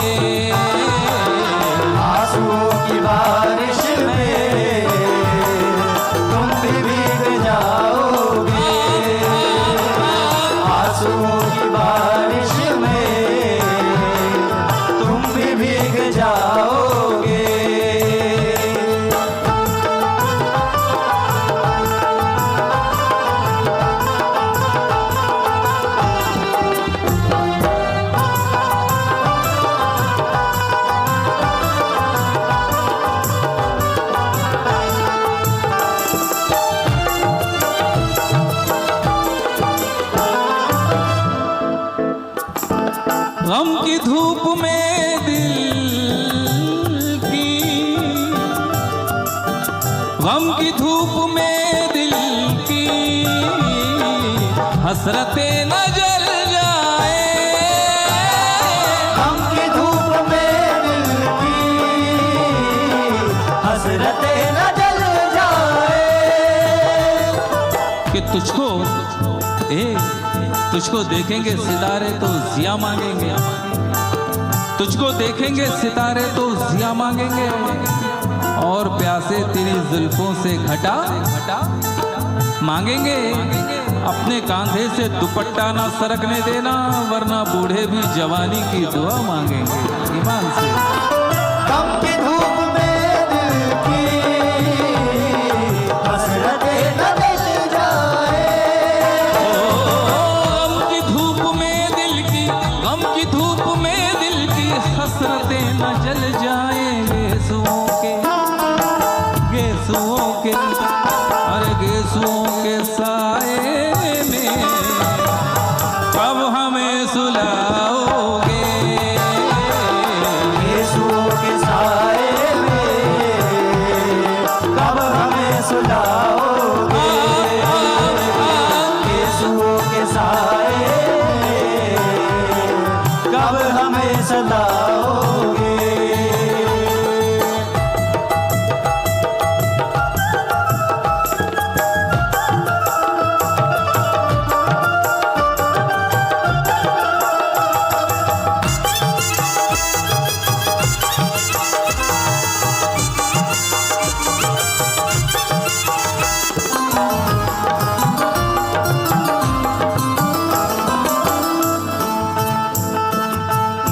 आंसुओं की बारिश में तुम भी भीग जाओगे। आंसुओं की बारिश में तुम भी भीग जाओगे। गम की धूप में दिल की, गम की धूप में दिल की हसरतें न जल जाए, गम की धूप में दिल की हसरतें न जल जाए। कि तुझको देखेंगे सितारे तो जिया मांगेंगे, तुझको देखेंगे सितारे तो जिया मांगेंगे, और प्यासे तेरी जुल्फों से घटा मांगेंगे। अपने कांधे से दुपट्टा ना सरकने देना, वरना बूढ़े भी जवानी की दुआ मांगेंगे। ईमान से गम की धूप में दिल की हसरतें न जल जाए। गम की धूप में दिल की, गम की धूप में दिल की हसरतें न जल जाए। गेसुओं के अरे गेसुओं के साए में कब हमें सुलाओगे, गेसुओं के साए में कब हमें सुलाओगे, गेसुओं के साए में कब हमें सुलाओगे।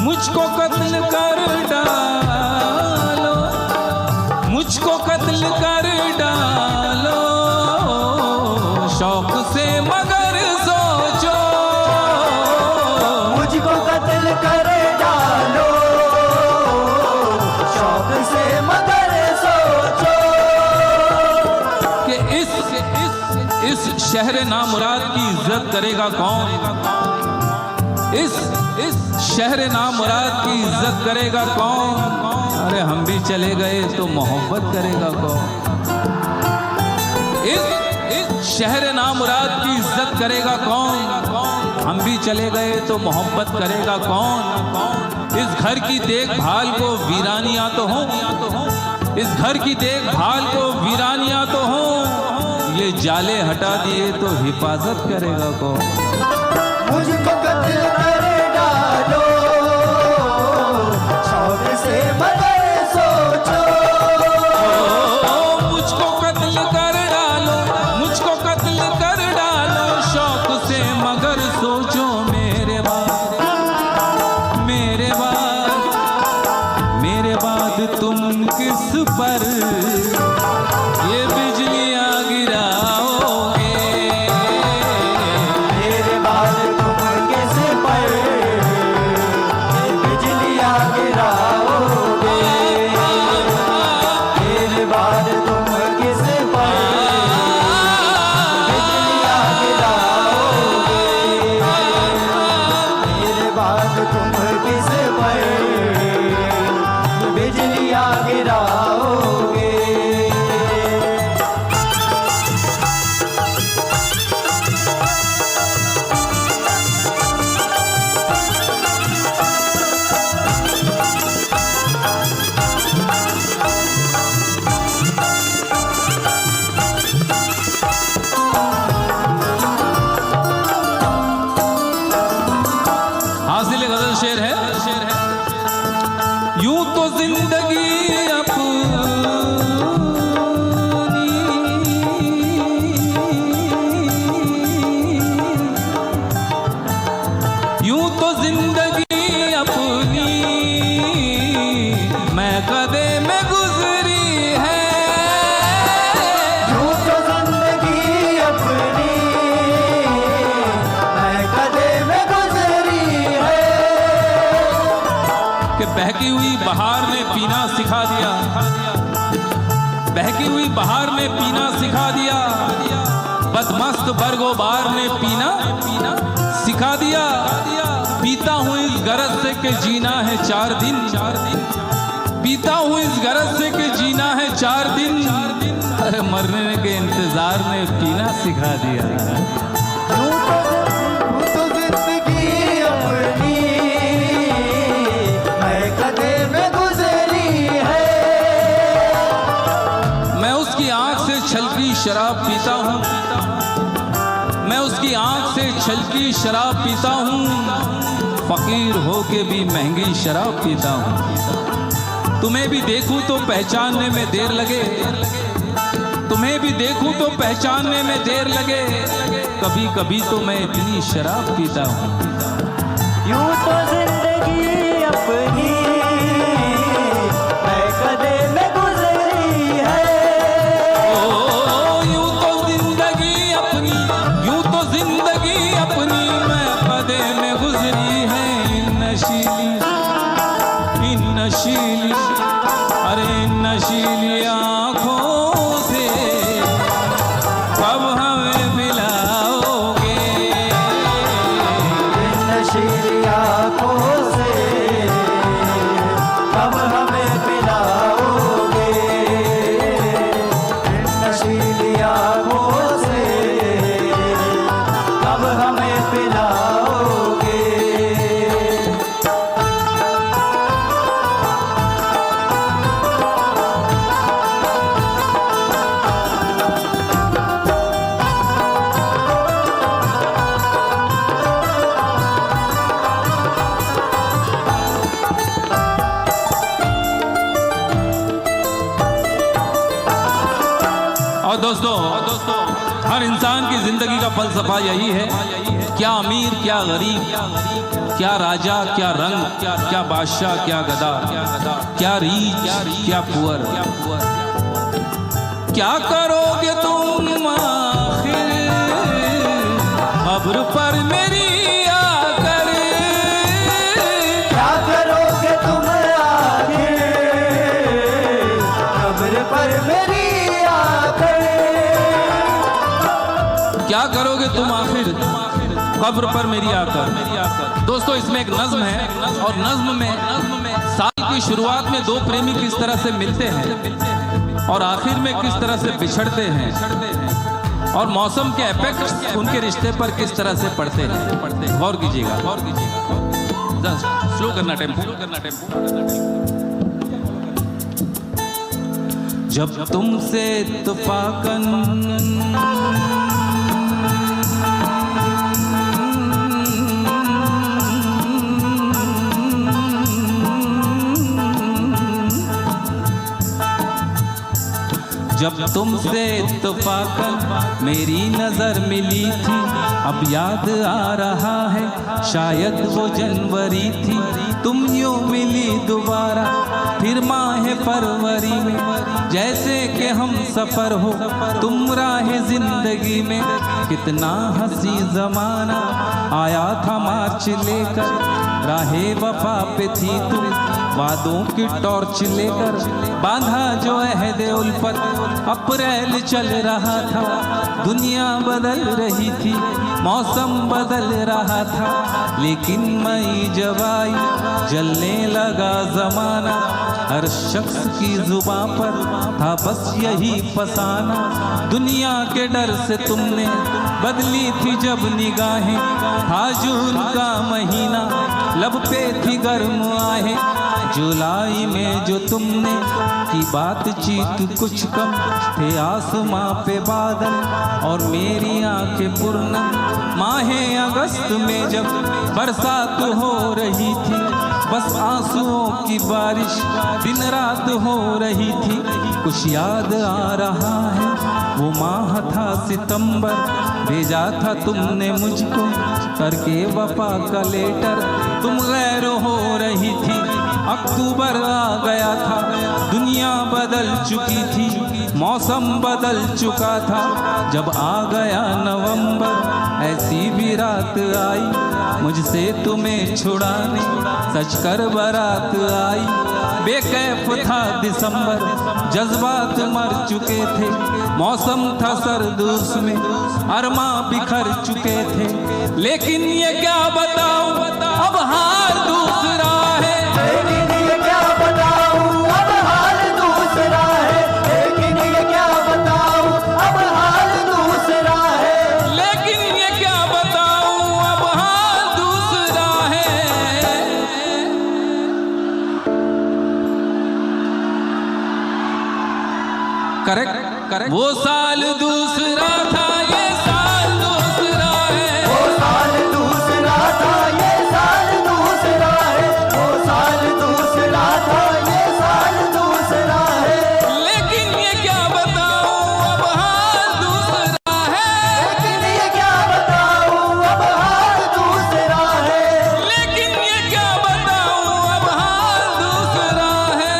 मुझको कत्ल कर डालो, मुझको कत्ल कर डालो, शौक से मगर सोचो, मुझको कत्ल कर डालो, शौक से मगर सोचो। कि इस शहर नामुराद की इज्जत करेगा कौन, इस शहर नामुराद की इज्जत करेगा कौन। अरे हम भी चले गए तो मोहब्बत करेगा कौन, इस शहर नामुराद की इज्जत करेगा कौन। हम भी चले गए तो मोहब्बत करेगा कौन। इस घर की देखभाल को वीरानियां तो हों, इस घर की देखभाल को वीरानियां तो हों, ये जाले हटा दिए तो हिफाजत करेगा कौन। मुझको कत्ल कर डालो, शौक से मगर सोचो। मुझको कत्ल कर डालो, मुझको कत्ल कर डालो, शौक से मगर सोचो। मेरे बाद तुम किस पर ये बिजलियां गिराओगे, मेरे बाद तुम किस पर ये बिजलियां गिराओगे, मेरे बाद तुम किस पर बिजलियां गिराओगे, मेरे बाद तुम किस पर बिजलियां गिराओगे। हासिल गजल शेर है, यूं तो जिंदगी अपनी, यूं तो जिंदगी अपनी मैं कदे में गुजरी है, यूं तो जिंदगी अपनी मैं कदे में गुजरी है। कि बहकी हुई बहार ने पीना सिखा दिया, बहकी हुई बहार ने पीना सिखा दिया, बदमस्त बरगोबार ने पीना सिखा दिया। पीता हूँ इस गरज से कि जीना है 4 दिन, पीता हूँ इस गरज से कि जीना है 4 दिन। अरे मरने के इंतजार ने पीना सिखा दिया। यूं तो जिंदगी अपनी महकते में गुजरी है। मैं उसकी आंख से छलकी शराब पीता हूँ, मैं उसकी आंख से छलकी शराब पीता हूँ, फकीर होके भी महंगी शराब पीता हूँ। तुम्हें भी देखूं तो पहचानने में देर लगे, तुम्हें भी देखूं तो पहचानने में देर लगे, कभी कभी तो मैं इतनी शराब पीता हूँ। यूं तो जिंदगी अपनी महकते में गुजरी है। ओ यूं तो जिंदगी अपनी, यूं तो जिंदगी अपनी महफदे में गुजरी है। इन नशीली अरे नशीली आँखों से कब हमें मिलाओगे, नशीली आँखों से कब हमें पिलाओगे। नशीली आँखों से कब हमें पिलाओगे। और दोस्तों हर इंसान की जिंदगी का फलसफा यही है, क्या अमीर क्या गरीब, क्या राजा क्या रंग, क्या बादशाह क्या गदा, क्या रीच क्या पुअर, क्या करोगे तुम आखिर कब्र पर मेरी आकर। क्या करोगे तुम आगे कब्र पर मेरी आकर। क्या करोगे तुम आखिर कब्र पर मेरी आकर। दोस्तों इसमें एक नज्म है और नज्म में साल की शुरुआत में 2 प्रेमी किस तरह से मिलते हैं और आखिर में किस तरह से बिछड़ते हैं और मौसम के इफेक्ट्स उनके रिश्ते पर किस तरह से पड़ते हैं। गौर कीजिएगा, गौर कीजिएगा, स्लो करना टेम्पो। जब तुमसे इत्तफाकन जब तुमसे इत्तफाकन मेरी नजर मिली थी, अब याद आ रहा है शायद वो जनवरी थी। तुम यूं मिली दोबारा फिर माह फरवरी में, जैसे कि हम सफर हो तुम राह जिंदगी में। कितना हंसी जमाना आया था मार्च लेकर, राहे वफा पे थी तुम वादों की टॉर्च लेकर। बांधा जो अहद उल्फत अप्रैल चल रहा था, दुनिया बदल रही थी मौसम बदल रहा था, लेकिन मई जब आई जलने लगा जमाना। हर शख्स की जुबां पर था बस यही फसाना। दुनिया के डर से तुमने बदली थी जब निगाहें, था जून का महीना लब पे थी गर्म आहें। जुलाई में जो तुमने की बातचीत कुछ कम थे, आसमां पे बादल और मेरी आंखें पूर्ण। माहे अगस्त में जब बरसात हो रही थी, बस आंसुओं की बारिश दिन रात हो रही थी। कुछ याद आ रहा है वो माह था सितंबर, भेजा था तुमने मुझको करके वफा का लेटर। तुम गैर हो रही थी, अक्टूबर आ गया था, दुनिया बदल चुकी थी, मौसम बदल चुका था। जब आ गया नवंबर ऐसी भी रात आई, मुझसे तुम्हें छुड़ाने सच कर बारात आई। बेकैफ था दिसंबर, जज्बात मर चुके थे, मौसम था सर्द उसमें अरमा बिखर चुके थे। लेकिन ये क्या बताऊं अब करेक्ट। वो साल दूसरा था, ये साल दूसरा है। वो साल दूसरा था, ये साल दूसरा है। वो साल दूसरा था, ये साल दूसरा है। लेकिन ये क्या बताऊं अब हाल दूसरा है। लेकिन ये क्या बताऊं अब हाल दूसरा है। लेकिन ये क्या बताऊं अब हाल दूसरा है।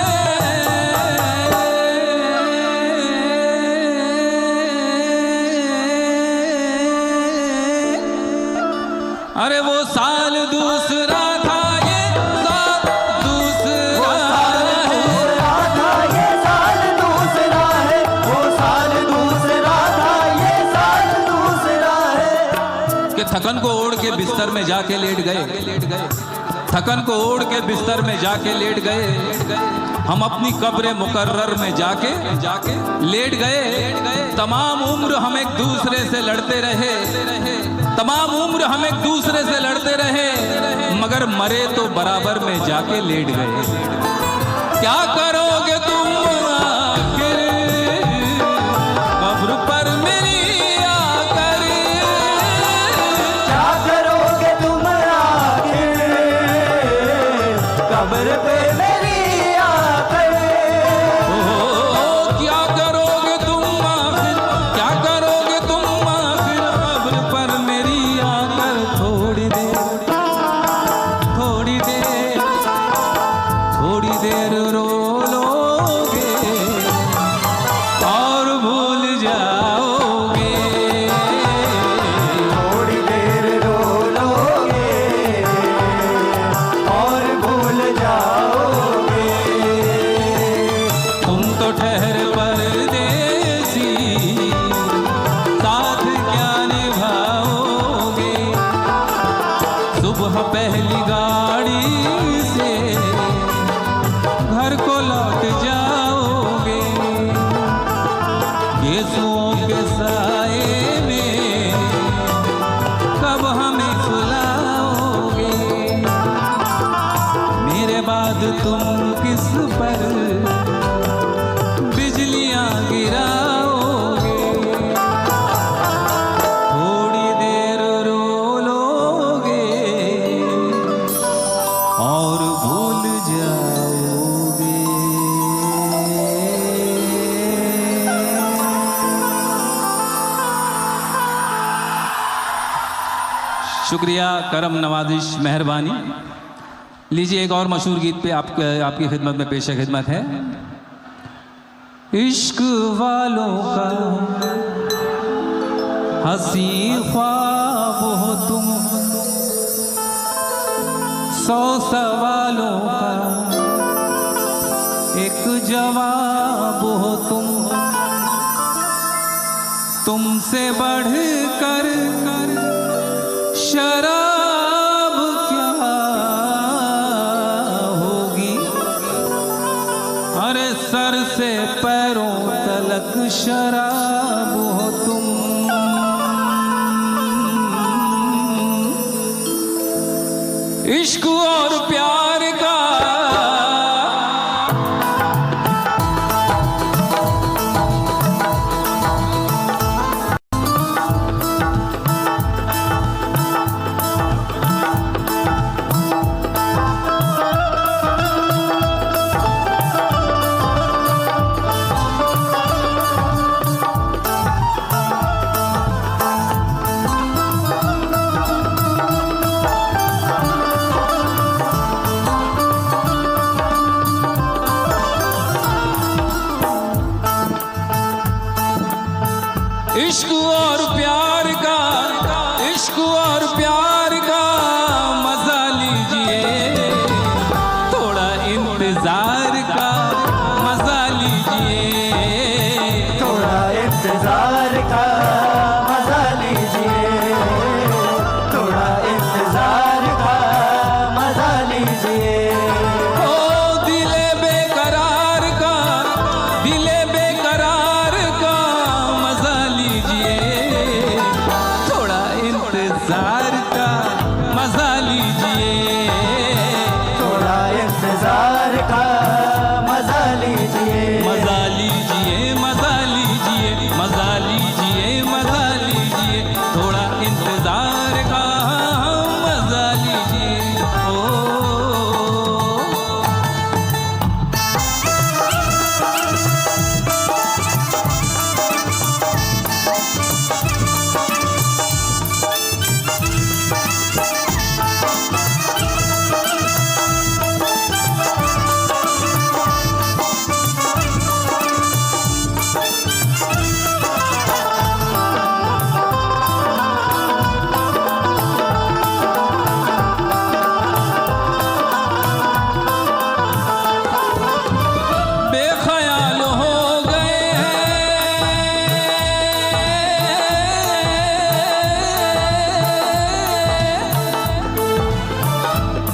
अरे वो साल दूसरा था, ये साल दूसरा है। दूसरा था, ये साल दूसरा है। वो साल दूसरा था, ये साल दूसरा है। कि थकन को ओढ़ के बिस्तर में जाके लेट गए। थकन को ओढ़ के बिस्तर में जाके लेट गए। हम अपनी कब्र मुकर्रर में जाके लेट गए। तमाम उम्र हम एक दूसरे से लड़ते रहे। तमाम उम्र हम एक दूसरे से लड़ते रहे, मगर मरे तो बराबर में जाके लेट गए। क्या करोगे तुम आखिर कब्र पर मेरी आकर। क्या करोगे तुम आखिर कब्र पे मेरी आकर। क्या करोगे तुम आखिर, क्या करोगे तुम आखिर कब्र पर मेरी आकर। थोड़ी देर रो लोगे और भूल जाओगे। थोड़ी देर रो लोगे और भूल जाओगे। तुम तो ठहर परदेसी, साथ क्या निभाओगे। सुबह पहली गाड़ी से घर को लौट जाओगे। यीशुओं के साए में कब हमें सुलाओगे। मेरे बाद तुम किस पर बिजलियां गिराओगे। थोड़ी देर रो लोगे और भूल जाओगे। शुक्रिया, करम नवाजिश, मेहरबानी। लीजिए एक और मशहूर गीत पे आपकी खिदमत में पेश खिदमत है। इश्क वालों का हंसी ख्वाब हो तुम, 100 सवालों का एक जवाब हो तुम। तुमसे बढ़कर शराब क्या होगी। अरे सर से पैरों तलक शराब हो तुम। इश्क और प्यार का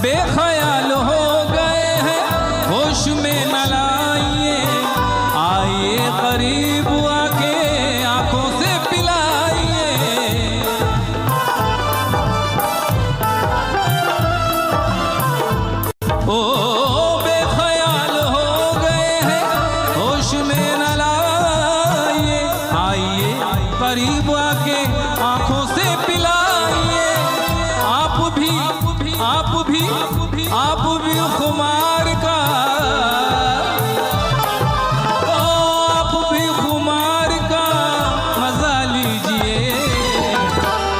बेख्याल हो गए हैं, होश में न लाइए, आइए करीब आके आंखों से पिलाइए। ओ बेख्याल हो गए हैं, होश में न लाइए, आइए करीब आके आंखों से पिलाइए। आप भी खुमार का, ओ आप भी खुमार का मजा लीजिए,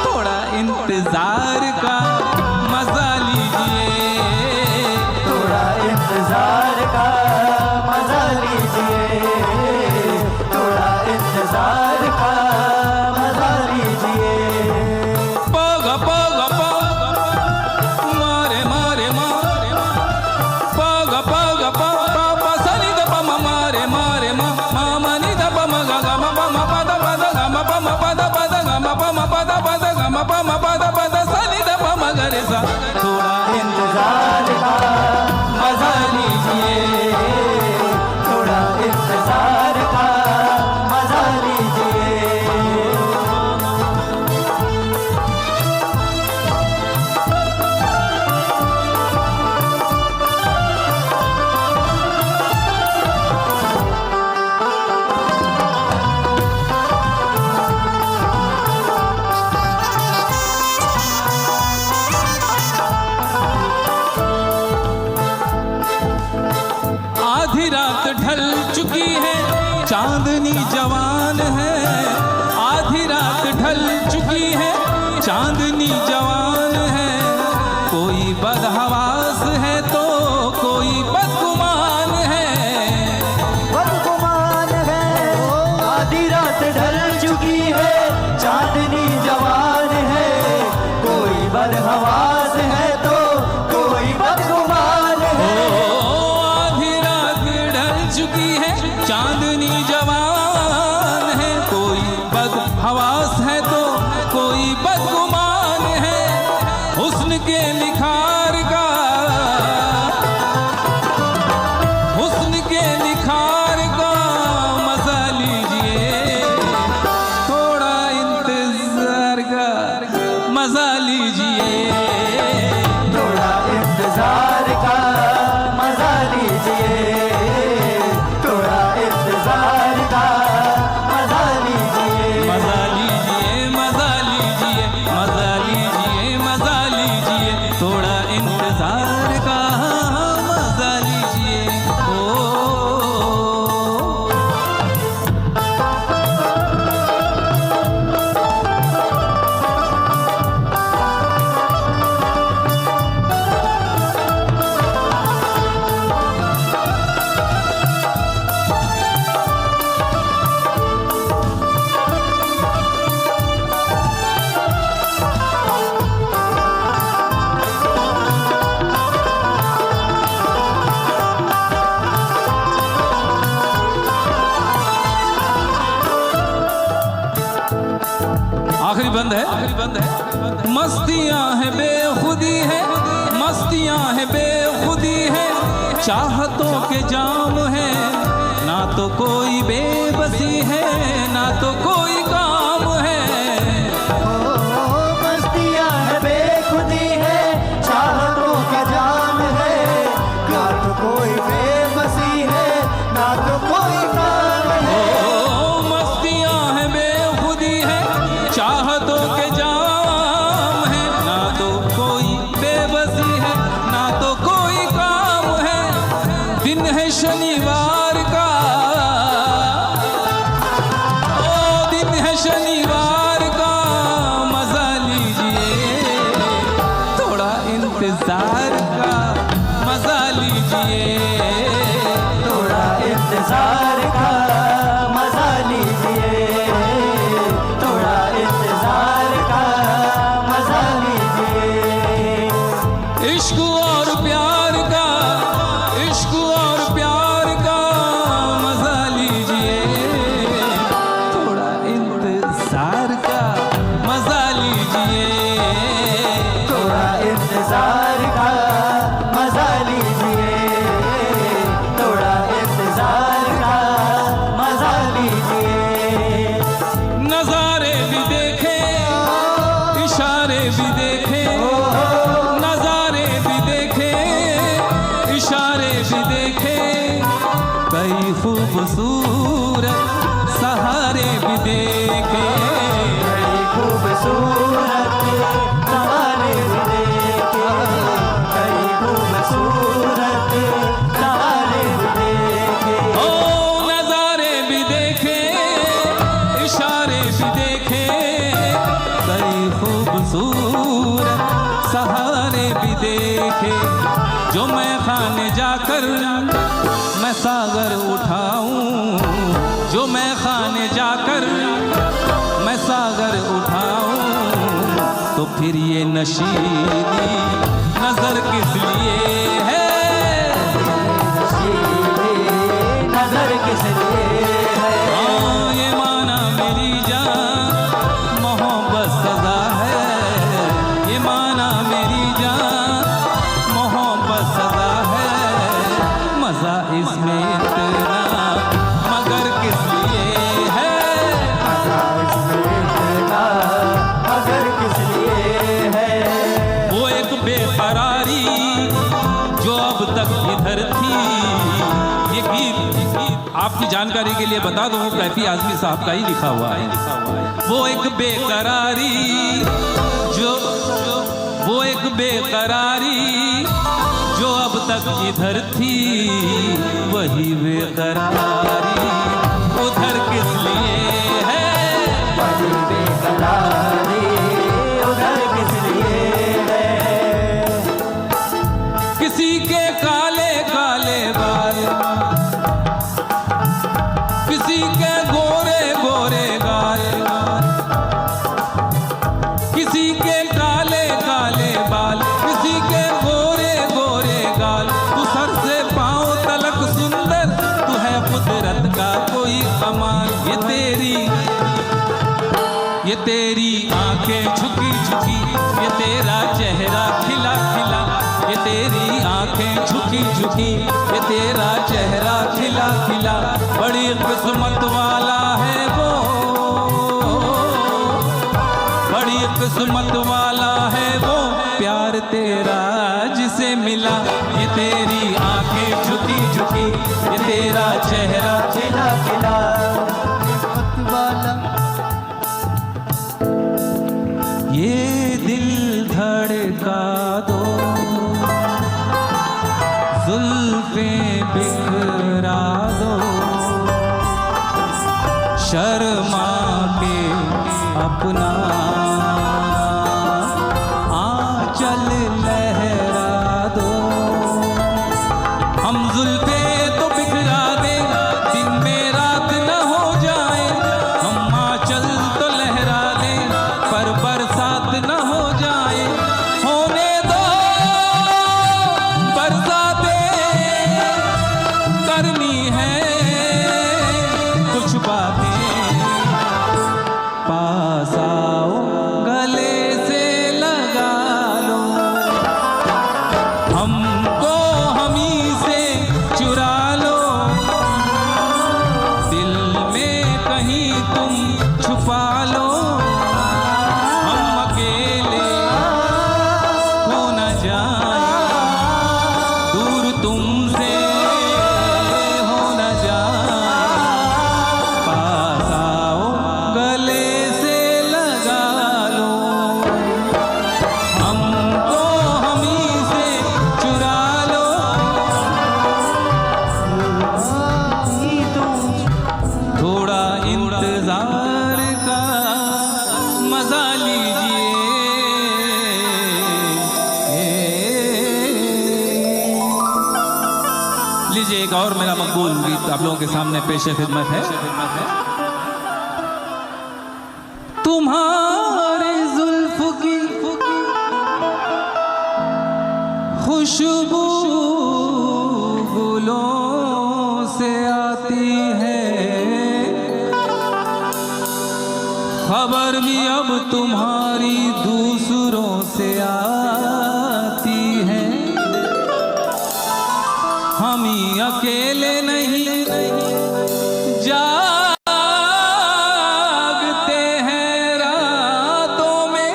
थोड़ा इंतजार का मजा लीजिए, थोड़ा इंतजार का मजा लीजिए, थोड़ा इंतजार का मजा लीजिए। पग पग पग मारे मारे मारे पग पग पग पा सनी द पम मारे मारे मा मा नि द पम ग ग म पम पद पद ग म पम पद पद ग म पम पद पद ग म पम पद पद सनी द पम ग रे सा। थोड़ा इंतजार का मजा लीजिए, थोड़ा इंतजार का मजा लीजिए। आधी रात ढल चुकी है, चांदनी जवान है, आधी रात ढल चुकी है, चांदनी जवान है। कोई बदहवास है तो कोई बदगुमान है, बदगुमान है, आधी रात ढल चुकी है, चांदनी जवान है। कोई बदहवास है तो कोई बदगुमान है। आधी रात ढल चुकी है, चांदनी जवान है, कोई बदहवास है तो कोई बदगुमान है। हुस्न के निखार का, हुस्न के निखार का मजा लीजिए, थोड़ा इंतजार का मजा लीजिए, थोड़ा इंतजार का मजा लीजिए, थोड़ा इंतजार का मजा लीजिए। मजा लीजिए, मजा लीजिए, मजा लीजिए, मजा लीजिए, थोड़ा इंतजार का मजा लीजिए। ओ आखिरी बंद है, आखिरी बंद है। मस्तियां है बेखुदी है, मस्तियां है बेखुदी है, चाहतों के जाम है, ना तो कोई बेबसी है, ना तो कोई काम है। मस्तियां है बेखुदी है, चाहतों का जाम है, ना तो कोई बेबसी है, ना तो कोई काम है। मस्तियां है बेखुदी है, चाहतों के जाम है, ना तो कोई बेबसी है, ना तो कोई काम है। दिन है शनिवार का, ओ दिन है शनिवार का, मजा लीजिए, थोड़ा इंतजार का मजा लीजिए, थोड़ा इंतजार का मजा लीजिए, थोड़ा इंतजार का मजा लीजिए। इश्क और प्यार का, इश्क और प्यार का मजा लीजिए, थोड़ा इंतजार का मजा लीजिए, थोड़ा इंतजार का खूबसूरत सहारे भी देखे, कई खूबसूरत सहारे भी देखे, कई खूबसूरत सहारे भी देखे। ओ नजारे भी देखे, इशारे भी देखे, कई खूबसूरत सहारे भी देखे। जो मैं खाने जाकर मैं सागर उठाऊं, जो मैं खाने जाकर मैं सागर उठाऊं, तो फिर ये नशीली नजर किस लिए है, नजर किस लिए है। हाँ ये माना मेरी जान मोहब्बत सजा है, ये माना मेरी जान मोहब्बत सजा है। मजा इसमें इतना मगर किस लिए है, मगर किस लिए है। वो एक बेकरारी जो अब तक इधर थी। ये गीत आपकी जानकारी के लिए बता दूं, कैफी आजमी साहब का ही लिखा हुआ है। वो एक बेकरारी वो एक बेकरारी जो अब तक इधर थी, वही बेकरारी उधर किस लिए है, वही बेकरारी उधर किस लिए है। किसी के काले काले बाल, किसी के गोरे गोरे गाल, किसी के काले काले बाल, किसी के गोरे गोरे गाल। तू सर से पांव तलक सुंदर, तू है कुदरत का कोई कमाल। ये तेरी आंखें झुकी झुकी, ये तेरा चेहरा खिला खिला, ये तेरी आंखें झुकी झुकी, ये तेरा चेहरा खिला खिला। बड़ी किस्मत वाला है वो, बड़ी किस्मत वाला है वो, प्यार तेरा जिसे मिला। ये तेरी आंखें झुकी झुकी, ये तेरा चेहरा खिला खिला वाला। ये दिल धड़का दो, जुल्फें बिखरा दो, शर्मा के अपना आंचल लहरा दो। हम जुल्फे तो बिखरा दे, दिन में रात न हो जाए। हम आंचल तो लहरा दे, पर बरसात न हो जाए। होने दो बरसातें, करनी है कुछ बातें। पास आओ गले से लगा लो, हमको हमी से चुरा लो। दिल में कहीं तुम छुपा लो, हम अकेले हो न जाए, दूर तुमसे हो न जाए। पास आओ गले से लगा लो, हमको हमी से चुरा लो। थोड़ा इंतजार का मजा लीजिए। एक और मेरा मकबूल गीत आप लोगों के सामने पेश खिदमत है। तुम्हारे जुल्फ की खुशबू गुलों से आती है, खबर भी अब तुम्हारी दूसरों से आती है। हम ही अकेले नहीं जागते हैं रातों में,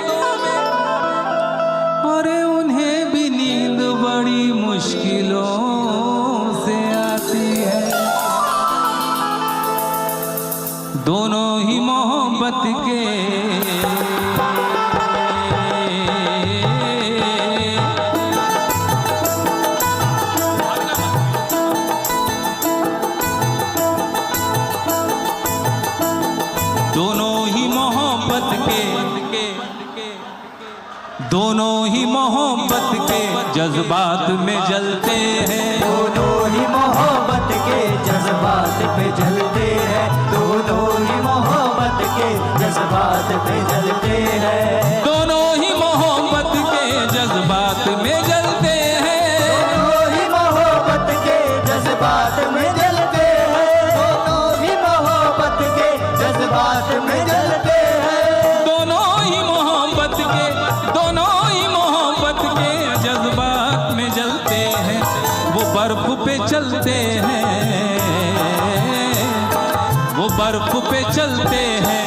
और उन्हें भी नींद बड़ी मुश्किलों से आती है। ही मोहब्बत के जज्बात में जलते हैं, दोनों ही मोहब्बत के जज्बात पे जलते हैं, दोनों ही मोहब्बत के जज्बात पे जलते हैं, दोनों ही मोहब्बत के जज्बात में जलते हैं, दोनों ही मोहब्बत के जज्बात में जलते हैं, दोनों ही मोहब्बत के जज्बात में जलते हैं, दोनों ही मोहब्बत के जज्बात में जलते हैं। वो बर्फ पे चलते हैं, वो बर्फ पे चलते हैं,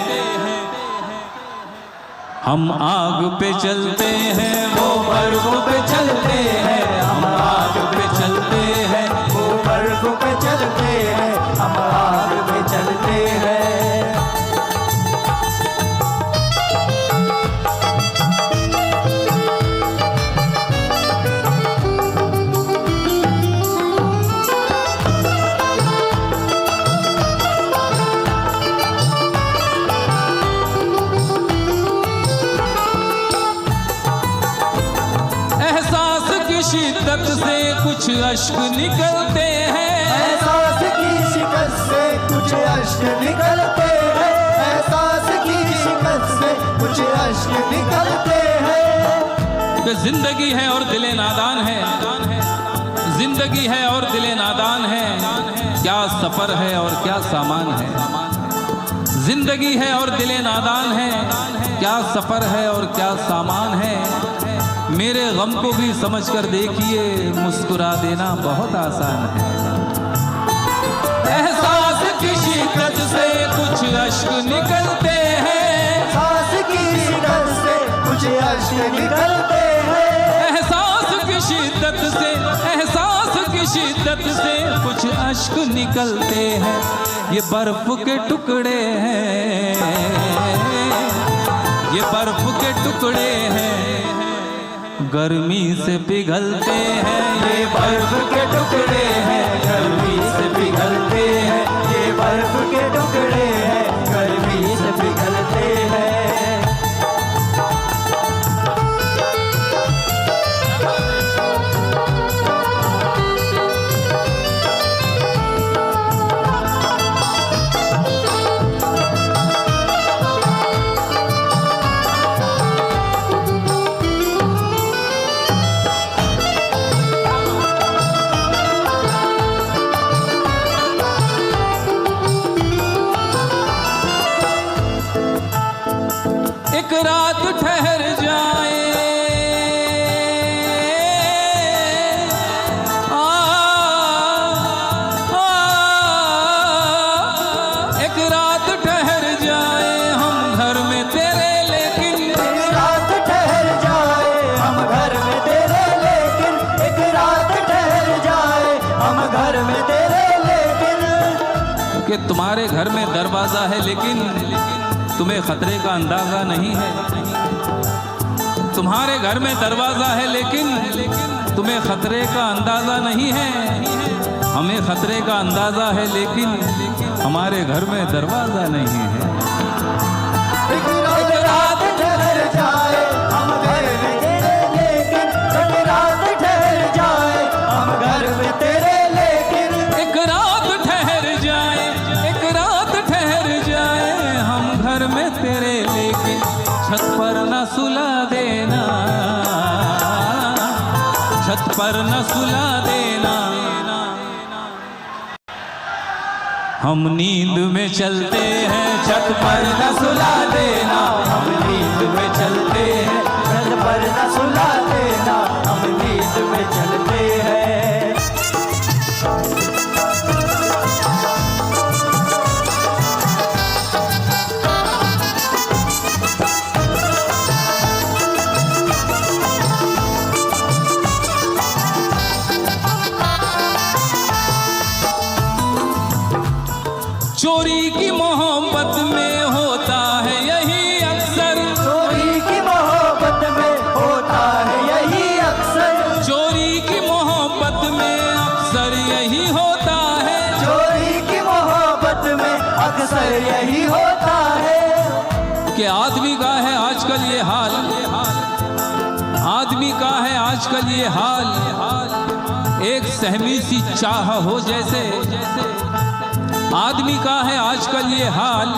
हम आग पे चलते हैं, वो बर्फ पे चलते हैं, हम आग पे चलते हैं, वो बर्फ पे चलते हैं, हम आग पे चलते हैं। शिद्दत से कुछ अश्क निकलते हैं, एहसास की शिकस्त से कुछ अश्क निकलते हैं, एहसास की शिकस्त से कुछ अश्क निकलते हैं। कि जिंदगी है और दिले नादान है, जिंदगी है और दिले नादान है, क्या सफर है और क्या सामान है। जिंदगी है और दिले नादान है, क्या सफर है और क्या सामान है। मेरे गम को भी समझकर देखिए, मुस्कुरा देना बहुत आसान है। एहसास की शिद्दत से कुछ अश्क निकलते हैं, एहसास की शिकस्त से कुछ अश्क निकलते हैं, एहसास की शिद्दत से, एहसास की शिद्दत से कुछ अश्क निकलते हैं। ये बर्फ के टुकड़े हैं, ये बर्फ के टुकड़े हैं, गर्मी से पिघलते हैं। ये बर्फ के टुकड़े हैं, गर्मी से पिघलते हैं, ये बर्फ के टुकड़े हैं, गर्मी से पिघलते हैं। एक रात ठहर जाए, एक रात ठहर जाए हम घर में तेरे, लेकिन एक रात ठहर जाए हम घर में तेरे, लेकिन एक रात ठहर जाए हम घर में तेरे, लेकिन कि तुम्हारे घर में दरवाजा है लेकिन तुम्हें खतरे का अंदाजा नहीं है। तुम्हारे घर में दरवाजा है लेकिन तुम्हें खतरे का अंदाजा नहीं है। हमें खतरे का अंदाजा है लेकिन हमारे घर में दरवाजा नहीं है। एक रात ठहर जाए हम घर में तेरे, लेकिन एक रात ठहर जाए हम घर में तेरे, लेकिन एक रात ठहर जाए, एक रात ठहर जाए हम घर में तेरे, लेकिन छत पर न सुला देना, छत पर न सुला देना। हम नींद में चलते हैं, छत पर न सुला देना। हम नींद में चलते हैं, छत पर न सुला देना, हम नींद में चलते हैं। चोरी की मोहब्बत में होता है यही अक्सर, चोरी की मोहब्बत में होता है यही अक्सर, चोरी की मोहब्बत में अक्सर यही होता है, चोरी की मोहब्बत में अक्सर यही होता है। कि आदमी का है आजकल ये हाल, आदमी आदमी का है आजकल ये हाल, एक सहमी सी चाह हो जैसे। आदमी का है आजकल ये हाल,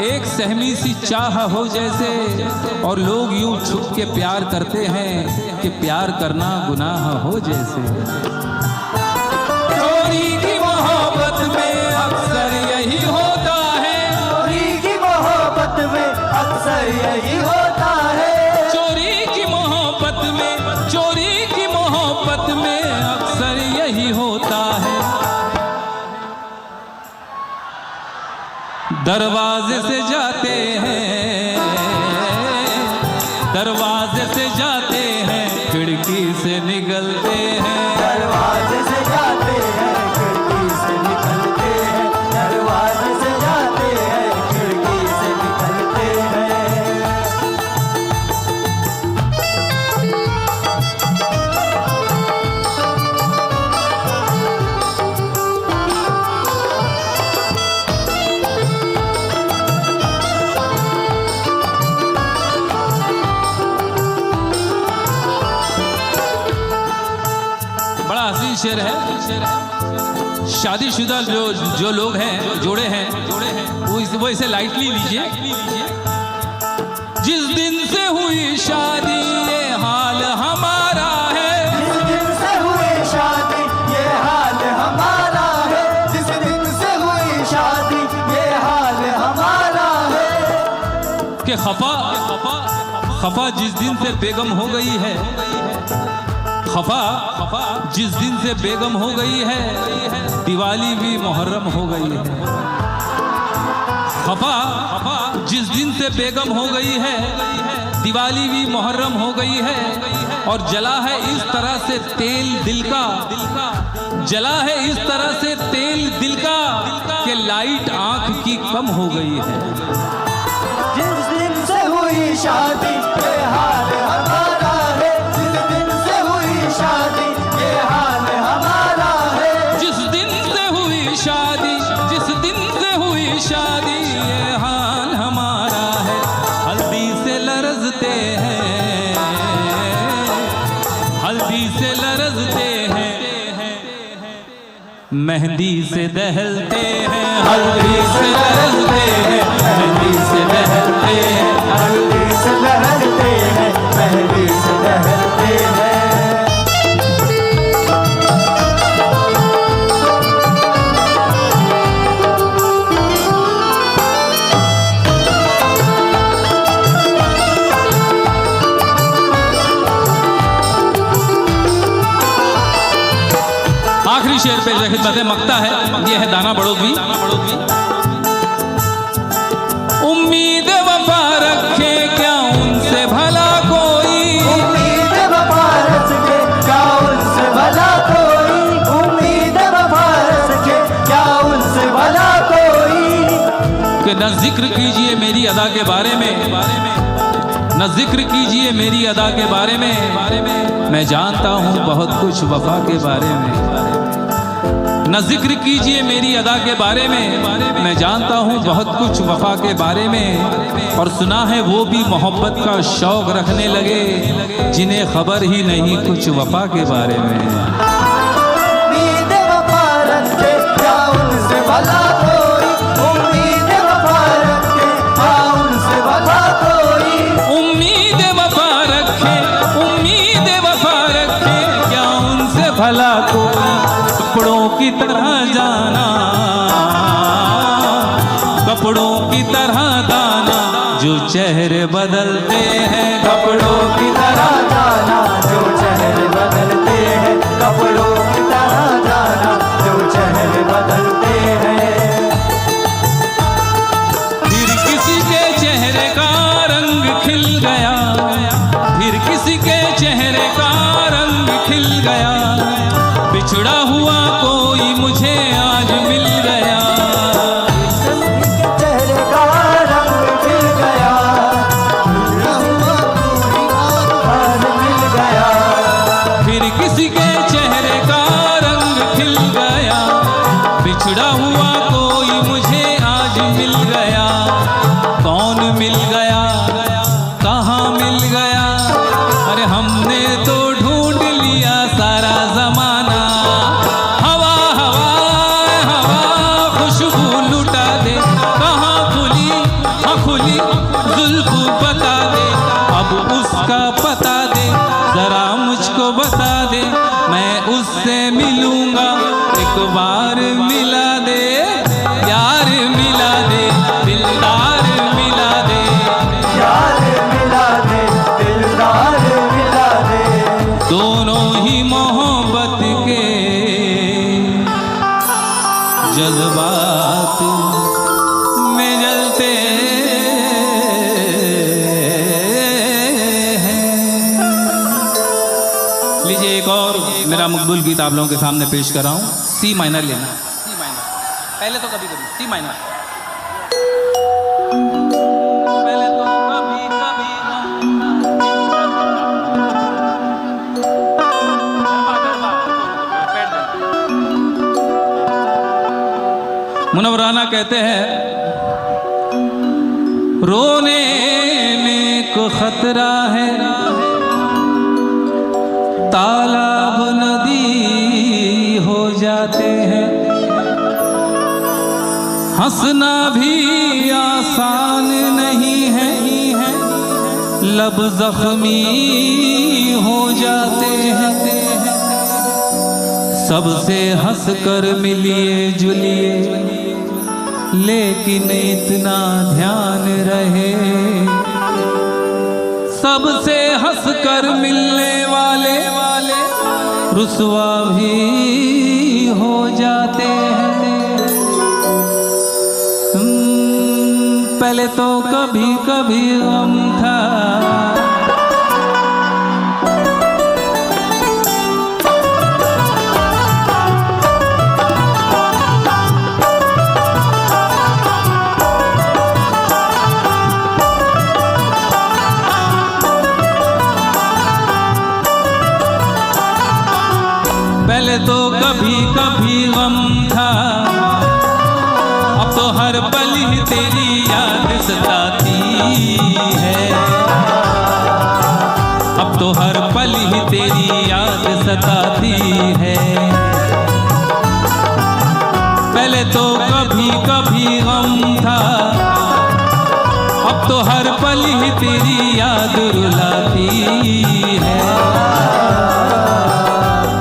एक सहमी सी चाह हो जैसे। और लोग यूं छुप के प्यार करते हैं कि प्यार करना गुनाह हो जैसे। चोरी की मोहब्बत में अक्सर यही होता है, चोरी की मोहब्बत में अक्सर यही होता है। चोरी की मोहब्बत में, चोरी की मोहब्बत में अक्सर यही होता है। दरवाजे से जाते हैं, दरवाजे से जाते हैं, खिड़की से निकलते हैं। दरवाजे से जाते हैं, खिड़की से निकलते हैं। दरवाजे से जाते हैं, खिड़की से निकलते हैं। बड़ा हसीन शेर है। शादीशुदा जो लोग हैं, जोड़े हैं, वो इसे लाइटली लीजिए। जिस दिन से हुई शादी ये हाल हमारा है, जिस दिन से हुई शादी ये हाल हमारा है। जिस दिन से हुई शादी ये हाल हमारा है। कि खफा खफा जिस दिन से बेगम हो गई है, खफा जिस दिन से बेगम हो गई है, दिवाली भी मुहर्रम हो गई है। खफा जिस दिन से बेगम हो गई है, दिवाली भी मुहर्रम हो गई है। और जला है इस तरह से तेल दिल का, जला है इस तरह से तेल दिल का कि लाइट आंख की कम हो गई है। जिस दिन से हुई शादी ये हाल हमारा है। जिस दिन से हुई शादी ये हाल हमारा है। जिस दिन से हुई शादी, जिस दिन से हुई शादी ये हाल हमारा है। हल्दी से लरजते हैं, हल्दी से लरजते हैं, मेहंदी से दहलते हैं। हल्दी से लरजते हैं, मेहंदी से दहलते हैं। हल्दी से लहरते हैं, मेहंदी से लहरते हैं। आखिरी शेर पे खिदमत मकता है, ये है दाना बड़ोगी। उम्मीद वफा रखे क्या उनसे भला कोई, उम्मीद वफा रस के क्या उनसे भला कोई। उम्मीद वफा रस के क्या उनसे भला कोई। कि न जिक्र कीजिए मेरी अदा के बारे में, न जिक्र कीजिए मेरी अदा के बारे में। मैं जानता हूँ बहुत कुछ वफा के बारे में। न जिक्र कीजिए मेरी अदा के बारे में, मैं जानता हूँ बहुत कुछ वफा के बारे में। और सुना है वो भी मोहब्बत का शौक रखने लगे, जिन्हें खबर ही नहीं कुछ वफा के बारे में। उम्मीद वफा रस के क्या उनसे भला कोई। उम्मीद वफा रस के क्या उनसे भला कोई। उम्मीद वफा रखे, उम्मीद वफा रखे क्या उनसे भला कोई। कपड़ों की तरह जाना, कपड़ों की तरह दाना, जो चेहरे बदलते हैं। कपड़ों की तरह जाना जो चेहरे बदलते हैं। कपड़ों की तरह जाना जो चेहरे बदलते हैं। फिर किसी के चेहरे का रंग खिल गया, फिर किसी के चेहरे का रंग खिल गया। बिछड़ा हुआ कोई मुझे आज मिल गया। चेहरे का रंग खिल गया, आज मिल गया। फिर किसी के चेहरे का रंग खिल गया। बिछड़ा हुआ कोई मुझे आज मिल गया। कौन मिल गया, कहाँ मिल गया। अरे हमने एक बार मिला दे, यार मिला दे, दिलदार मिला दे, यार मिला दे, दिलदार मिला दे। दोनों ही मोहब्बत के जज्बात में जलते हैं। लीजिए एक और मेरा मकबूल गीत आप लोगों के सामने पेश कर रहा हूँ। सी माइनर लेना, सी माइनर पहले तो कभी कभी सी माइनर, पहले तो कभी कभी मुनव्वराना कहते हैं, रोने में को खतरा है, तालाब नदी हो जाते हैं। हंसना भी आसान नहीं है, लब जख्मी हो जाते हैं। सबसे हंस कर मिलिए जुलिए, लेकिन इतना ध्यान रहे, सबसे हंस कर मिलने वाले रुसवा भी हो जाते हैं। पहले तो कभी कभी गम था, पहले तो कभी कभी गम था, अब तो हर पल ही तेरी याद सताती है, अब तो हर पल ही तेरी याद सताती है। पहले तो कभी कभी गम था, अब तो हर पल ही तेरी याद रुलाती है,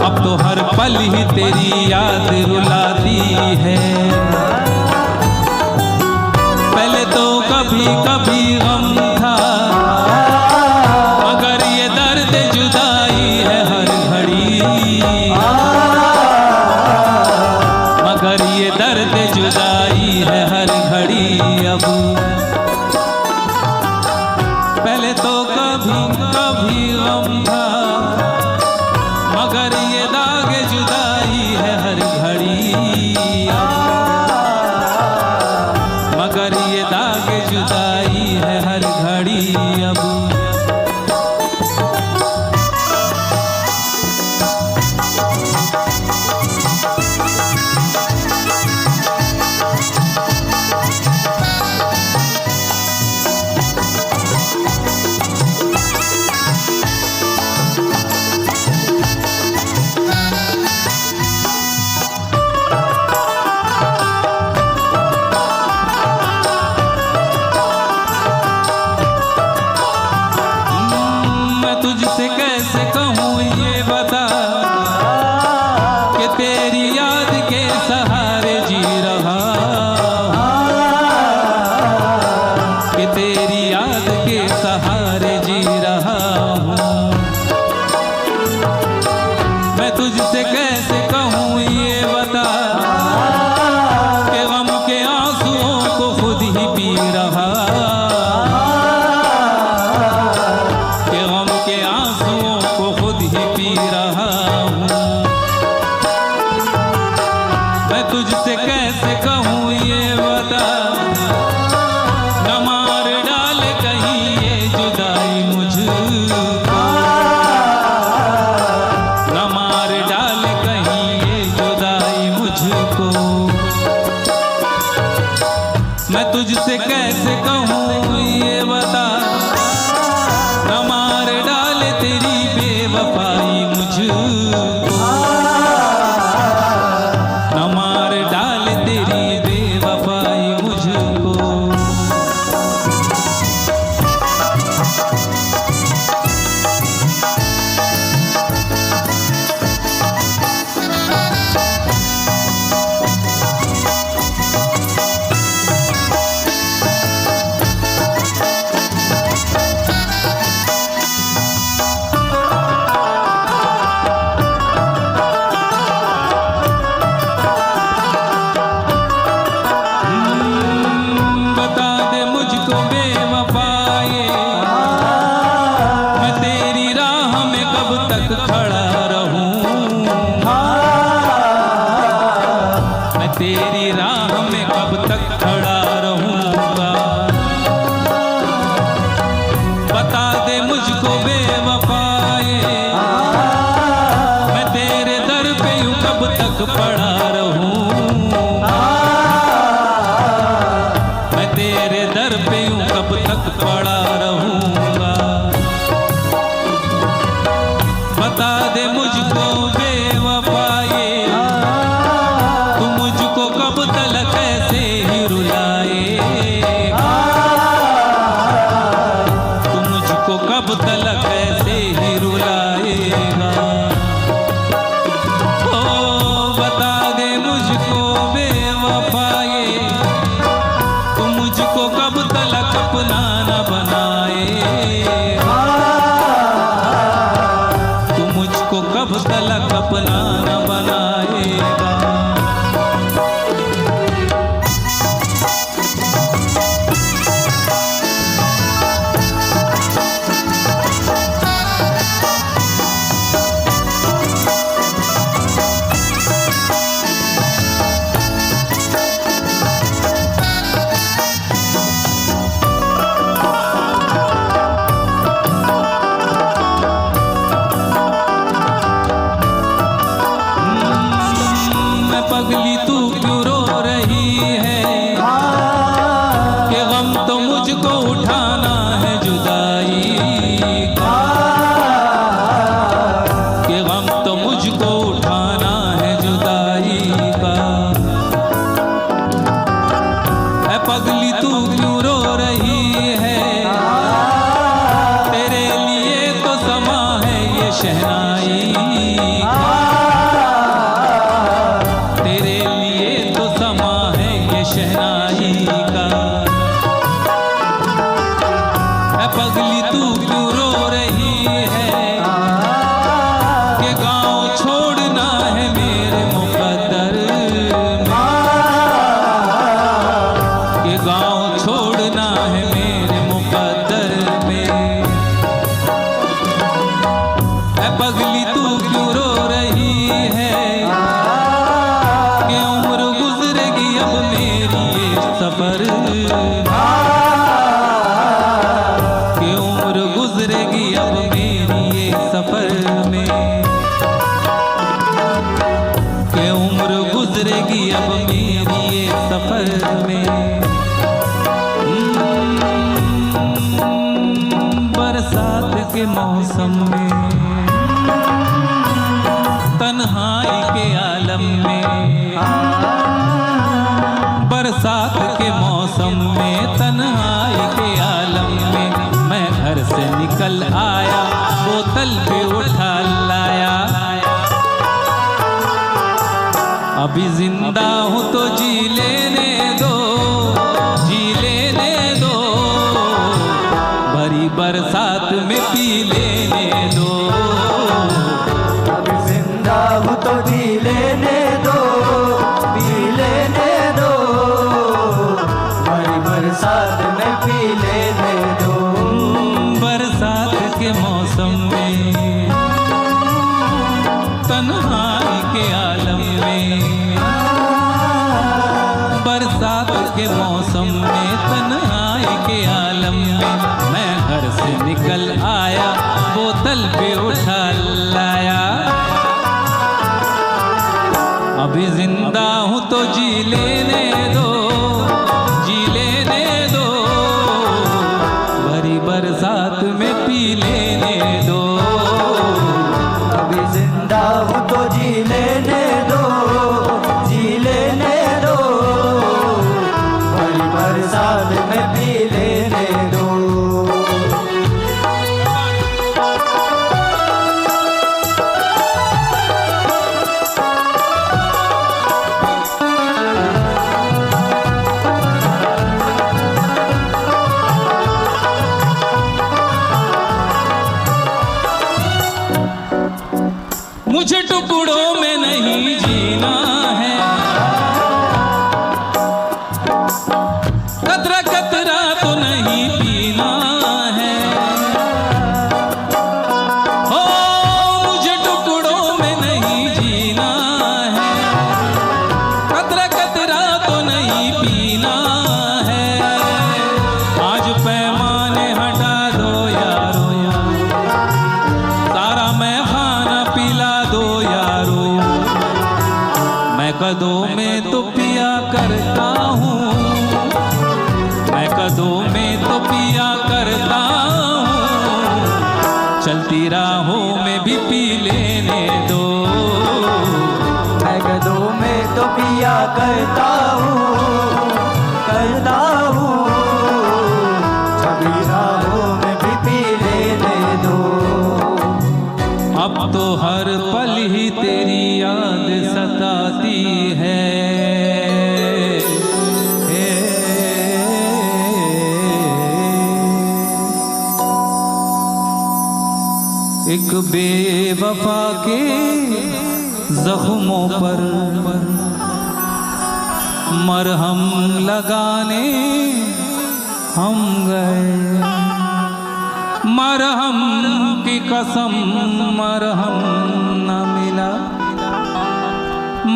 अब तो हर पल ही तेरी याद रुलाती है। पहले तो कभी कभी गम था, मगर ये दर्द जुदाई है हर घड़ी, मगर ये दर्द जुदाई है हर घड़ी। अब पहले तो कभी कभी गम था, मगर ये दाग जुदाई है हर घड़ी, मगर ये दाग जुदाई है हर घड़ी। अब तुझसे कैसे कहूँ ये बता, कि तेरी याद के सहारे जी रहा, कि तेरी याद के सहारे जी रहा हूँ। मैं तुझसे कैसे कहूँ ये बता, कि गम के आंसुओं को खुद ही पी रहा, तुझसे कैसे कहूँ ये बता, न मार डाल कहीं ये जुदाई मुझको, न मार डाल कहीं ये जुदाई मुझको। मैं तुझसे कैसे कहूँ ये बता, न मार डाल तेरी बेवफाई मुझको, तक पड़ा रहूं, मैं तेरे दर पे यूं कब तक पड़ा रहूंगा। बता दे मुझको बेवफाए, तू मुझको कब तलक ऐसे ही रुलाएगा, तू मुझको कब तलक ऐसे ही रुलाएगा। ओ बता दे मुझको बेवफाए, तू मुझको कब तलक अपना न बनाएगा, तू मुझको कब तलक अपना न बनाएगा। पगली तू क्यों रो रही है, कि गम तो मुझको उठाना है जुदाई का, कि गम तो मुझको उठाना है जुदाई का। ऐ पगली तू क्यों रो रही है, तेरे लिए तो समा है ये शहनाई का, तेरे लिए तो समा है ये शहनाई का। ऐ पगली तू क्यों रो रही है, कि गाँव छोड़ना है मेरे मुकद्दर में, कि गाँव छोड़ना है मेरे मुकद्दर में। ऐ पगली तू क्यों रो रही है, कि उम्र गुजरेगी अब मेरी ये सफर, कि उम्र गुजरेगी अब मेरी ये सफर में, कि उम्र गुजरेगी अब मेरी ये सफर में। बरसात के मौसम में, तन्हाई के आलम में, बरसात के मौसम में, तन्हाई के आलम में, मैं घर से निकल आया, बोतल भी उठा लाया। अभी जिंदा हूँ तो जी लेने दो, जी लेने दो, भरी बरसात में पी लेने दो। अभी जिंदा हूँ तो जी लेने दो, पी लेने दो, भरी बरसात में पी लेने दो। बरसात के मौसम में, तन्हाई के आलम में, बरसात के मौसम में, तन्हाई के आलम में, मैं घर से निकल आया, बोतल पे उठा लाया। अभी जिंदा हूँ तो जी लेने दो, जी लेने दो, भरी बरसात में पी लेने दो। अभी जिंदा हूँ तो जी लेने दो, जी लेने दो, भरी बरसात में पी लेने दो। मुझे टुकड़ों में नहीं जीना है, कतरा कतरा तो नहीं पीना है। ओ मुझे टुकड़ों में नहीं जीना है, कतरा कतरा तो नहीं पीना है। आज पैमाने हटा दो यारो, सारा मैं खाना पिला दो यारो। कदों में तो पिया करता हूँ, मैं कदों में तो पिया करता हूँ, चलती राहों में भी पी लेने दो। मैं कदों में तो पिया करता हूँ, छवि राहों में भी पी लेने दो। अब तो हर पल ही तेरी याद सताती है। एक बेवफा के जख्मों पर मरहम लगाने हम गए, मरहम की कसम मरहम न मिला,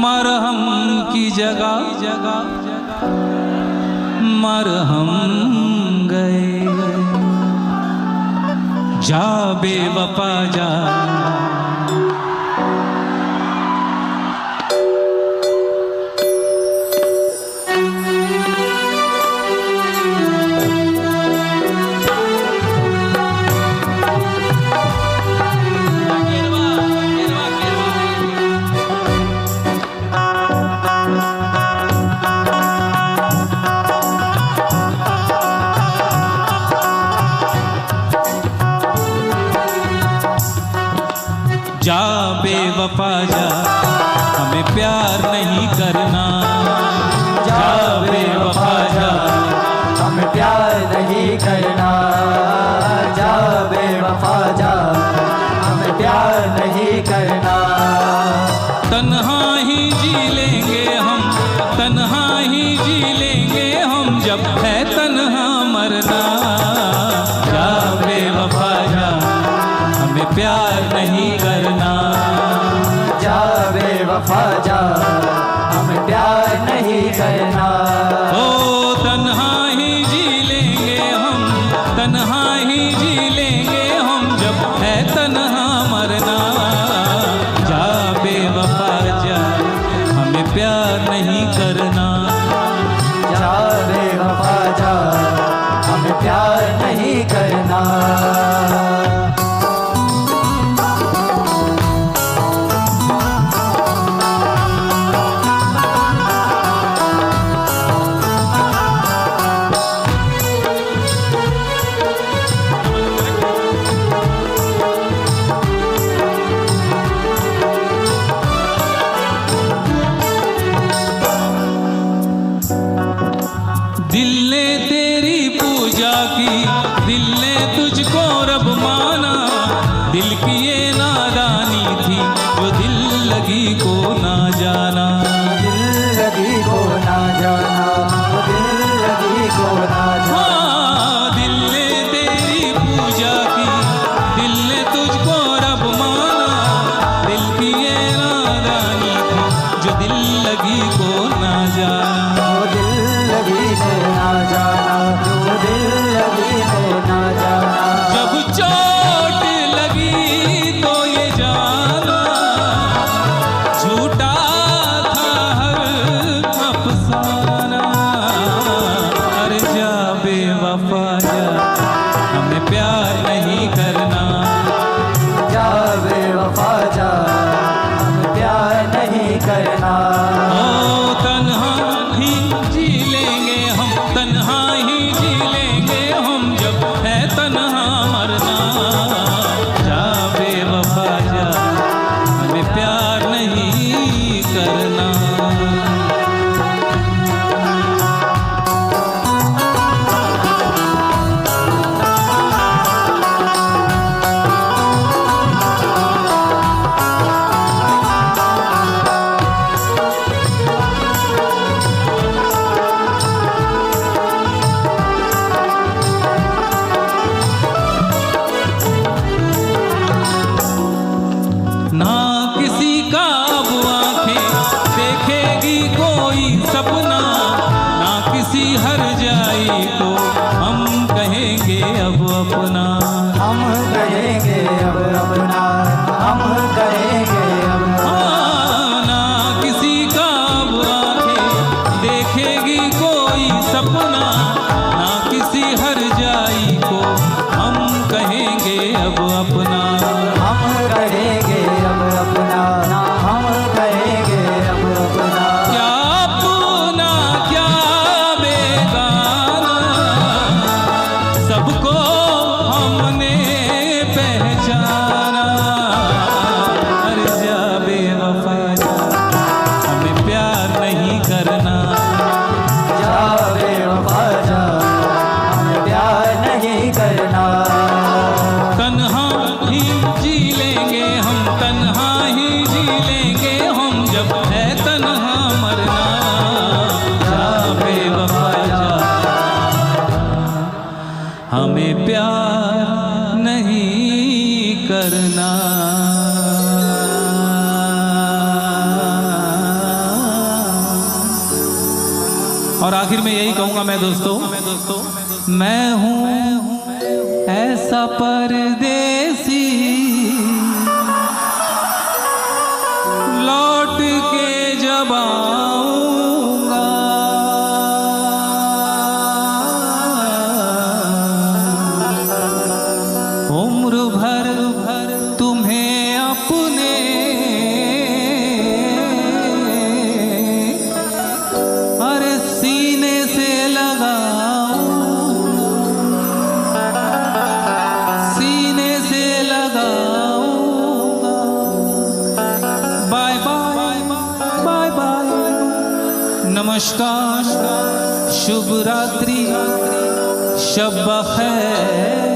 मरहम की जगह मरहम गए। जा बेवफा जा, जा बेवफा जा, हमें प्यार नहीं करना। जा बेवफा जा, हमें प्यार नहीं करना। जा बेवफा जा, हमें प्यार नहीं करना। तन्हा ही जी लेंगे हम, तन्हा ही जी लेंगे हम, जब है तन्हा मरना। जा बेवफा जा, हमें प्यार नहीं करना। जा बेवफा जा, हमें प्यार नहीं करना। ओ तन्हा ही जी लेंगे हम, तन्हा ही जी लेंगे हम, जब है तन्हा मरना। जा बेवफा जा, हमें प्यार नहीं करना। जा बेवफा जा, हमें प्यार नहीं करना। दिल ने तेरी पूजा की, दिल ने तुझको रब माना। दिल की ये नादानी थी जो दिल लगी को ना जाना। दिल लगी को ना जाना, दिल लगी को ना जाना। हाँ, दिल ने तेरी पूजा की, दिल ने तुझको रब माना। दिल की ये नादानी थी जो दिल लगी को ना जाना। दिल लगी को ना जाना, दिल लगी को ना जाना। जब चोट लगी तो ये जाना, झूठा था हर अफसाना। अरे जा बेवफा जा, हमें प्यार नहीं करना। जा बेवफा जा, हमें प्यार नहीं करना। ओ जब है तन्हा मरना, जा बेवफा जा, हमें प्यार नहीं करना। और आखिर में यही कहूँगा मैं दोस्तों, मैं हूँ ऐसा परदेसी, लौट के जब आऊँगा, उम्र भर तुम्हें अपने हर सीने से लगाऊं, सीने से लगाऊंगा। बाय बाय बाय बाय, नमस्कार, शुभ रात्रि, शब बखैर।